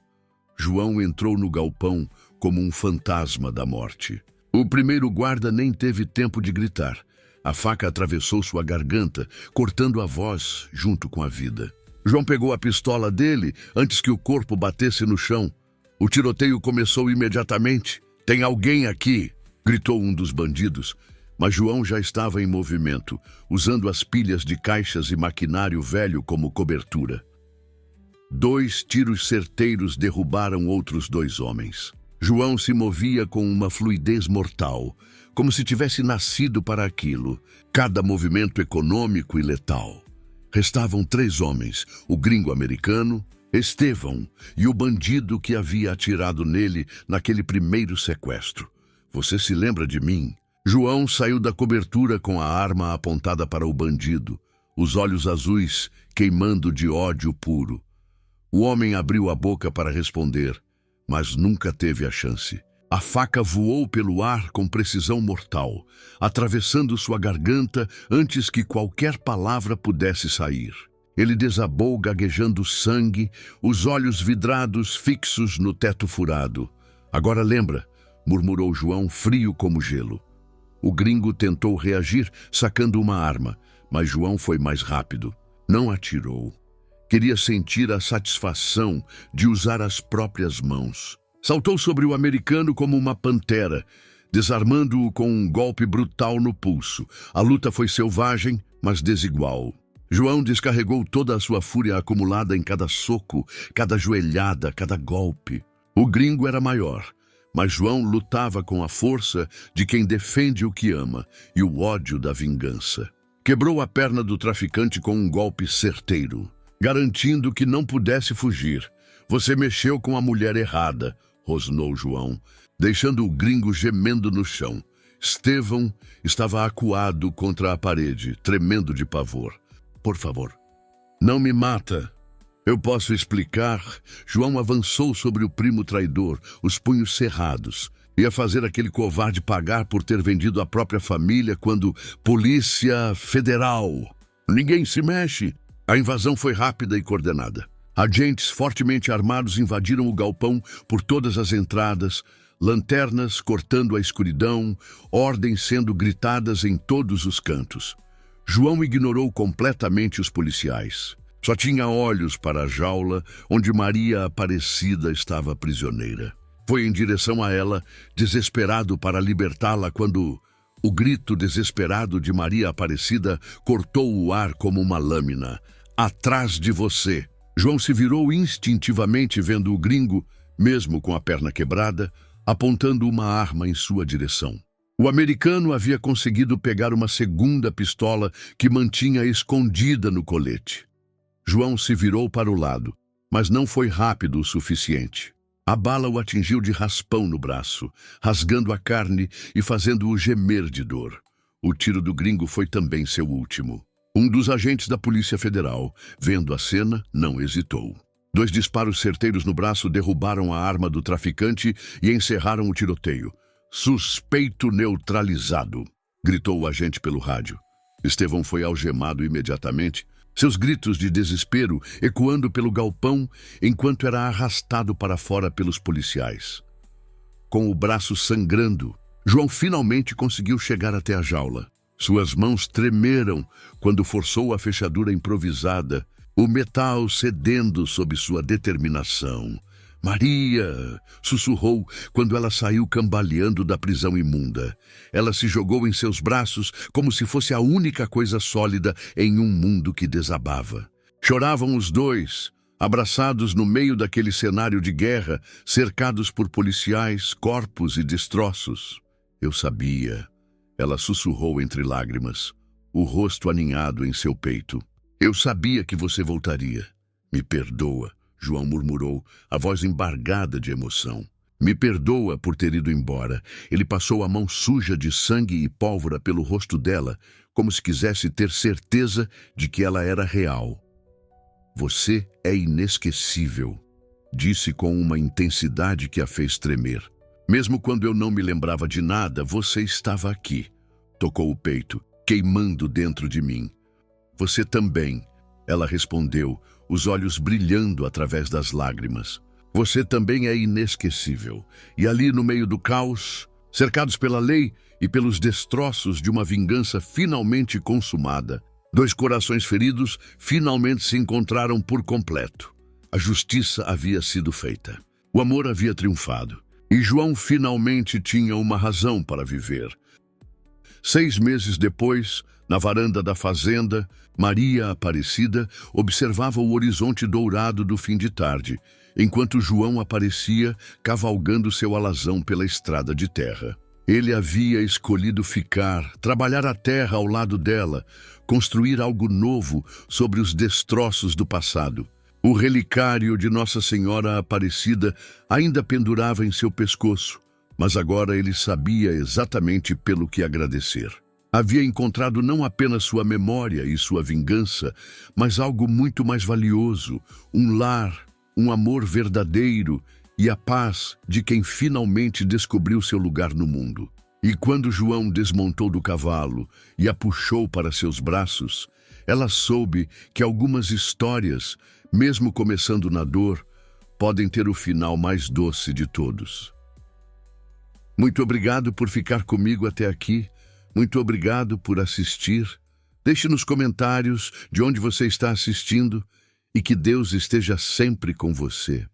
João entrou no galpão como um fantasma da morte. O primeiro guarda nem teve tempo de gritar. A faca atravessou sua garganta, cortando a voz junto com a vida. João pegou a pistola dele antes que o corpo batesse no chão. O tiroteio começou imediatamente. "Tem alguém aqui!" gritou um dos bandidos. Mas João já estava em movimento, usando as pilhas de caixas e maquinário velho como cobertura. 2 tiros certeiros derrubaram outros 2 homens. João se movia com uma fluidez mortal, como se tivesse nascido para aquilo, cada movimento econômico e letal. Restavam 3 homens, o gringo americano, Estevão e o bandido que havia atirado nele naquele primeiro sequestro. "Você se lembra de mim?" João saiu da cobertura com a arma apontada para o bandido, os olhos azuis queimando de ódio puro. O homem abriu a boca para responder, mas nunca teve a chance. A faca voou pelo ar com precisão mortal, atravessando sua garganta antes que qualquer palavra pudesse sair. Ele desabou gaguejando sangue, os olhos vidrados fixos no teto furado. "Agora lembra", murmurou João, frio como gelo. O gringo tentou reagir, sacando uma arma, mas João foi mais rápido. Não atirou. Queria sentir a satisfação de usar as próprias mãos. Saltou sobre o americano como uma pantera, desarmando-o com um golpe brutal no pulso. A luta foi selvagem, mas desigual. João descarregou toda a sua fúria acumulada em cada soco, cada joelhada, cada golpe. O gringo era maior, mas João lutava com a força de quem defende o que ama e o ódio da vingança. Quebrou a perna do traficante com um golpe certeiro, garantindo que não pudesse fugir. "Você mexeu com a mulher errada", rosnou João, deixando o gringo gemendo no chão. Estevão estava acuado contra a parede, tremendo de pavor. "Por favor, não me mata. Eu posso explicar." João avançou sobre o primo traidor, os punhos cerrados. Ia fazer aquele covarde pagar por ter vendido a própria família quando Polícia Federal. "Ninguém se mexe." A invasão foi rápida e coordenada. Agentes fortemente armados invadiram o galpão por todas as entradas, lanternas cortando a escuridão, ordens sendo gritadas em todos os cantos. João ignorou completamente os policiais. Só tinha olhos para a jaula onde Maria Aparecida estava prisioneira. Foi em direção a ela, desesperado para libertá-la, quando o grito desesperado de Maria Aparecida cortou o ar como uma lâmina. "Atrás de você!" João se virou instintivamente vendo o gringo, mesmo com a perna quebrada, apontando uma arma em sua direção. O americano havia conseguido pegar uma segunda pistola que mantinha escondida no colete. João se virou para o lado, mas não foi rápido o suficiente. A bala o atingiu de raspão no braço, rasgando a carne e fazendo-o gemer de dor. O tiro do gringo foi também seu último. Um dos agentes da Polícia Federal, vendo a cena, não hesitou. 2 disparos certeiros no braço derrubaram a arma do traficante e encerraram o tiroteio. "Suspeito neutralizado", gritou o agente pelo rádio. Estevão foi algemado imediatamente, seus gritos de desespero ecoando pelo galpão enquanto era arrastado para fora pelos policiais. Com o braço sangrando, João finalmente conseguiu chegar até a jaula. Suas mãos tremeram quando forçou a fechadura improvisada, o metal cedendo sob sua determinação. "Maria!" sussurrou quando ela saiu cambaleando da prisão imunda. Ela se jogou em seus braços como se fosse a única coisa sólida em um mundo que desabava. Choravam os 2, abraçados no meio daquele cenário de guerra, cercados por policiais, corpos e destroços. "Eu sabia", ela sussurrou entre lágrimas, o rosto aninhado em seu peito. "Eu sabia que você voltaria. Me perdoa", João murmurou, a voz embargada de emoção. Me perdoa por ter ido embora. Ele passou a mão suja de sangue e pólvora pelo rosto dela, como se quisesse ter certeza de que ela era real. Você é inesquecível, disse com uma intensidade que a fez tremer. Mesmo quando eu não me lembrava de nada, você estava aqui. Tocou o peito, queimando dentro de mim. Você também, ela respondeu, os olhos brilhando através das lágrimas. Você também é inesquecível. E ali no meio do caos, cercados pela lei e pelos destroços de uma vingança finalmente consumada, dois corações feridos finalmente se encontraram por completo. A justiça havia sido feita. O amor havia triunfado. E João finalmente tinha uma razão para viver. 6 meses depois, na varanda da fazenda, Maria Aparecida observava o horizonte dourado do fim de tarde, enquanto João aparecia cavalgando seu alazão pela estrada de terra. Ele havia escolhido ficar, trabalhar a terra ao lado dela, construir algo novo sobre os destroços do passado. O relicário de Nossa Senhora Aparecida ainda pendurava em seu pescoço, mas agora ele sabia exatamente pelo que agradecer. Havia encontrado não apenas sua memória e sua vingança, mas algo muito mais valioso, um lar, um amor verdadeiro e a paz de quem finalmente descobriu seu lugar no mundo. E quando João desmontou do cavalo e a puxou para seus braços, ela soube que algumas histórias, mesmo começando na dor, podem ter o final mais doce de todos. Muito obrigado por ficar comigo até aqui. Muito obrigado por assistir. Deixe nos comentários de onde você está assistindo e que Deus esteja sempre com você.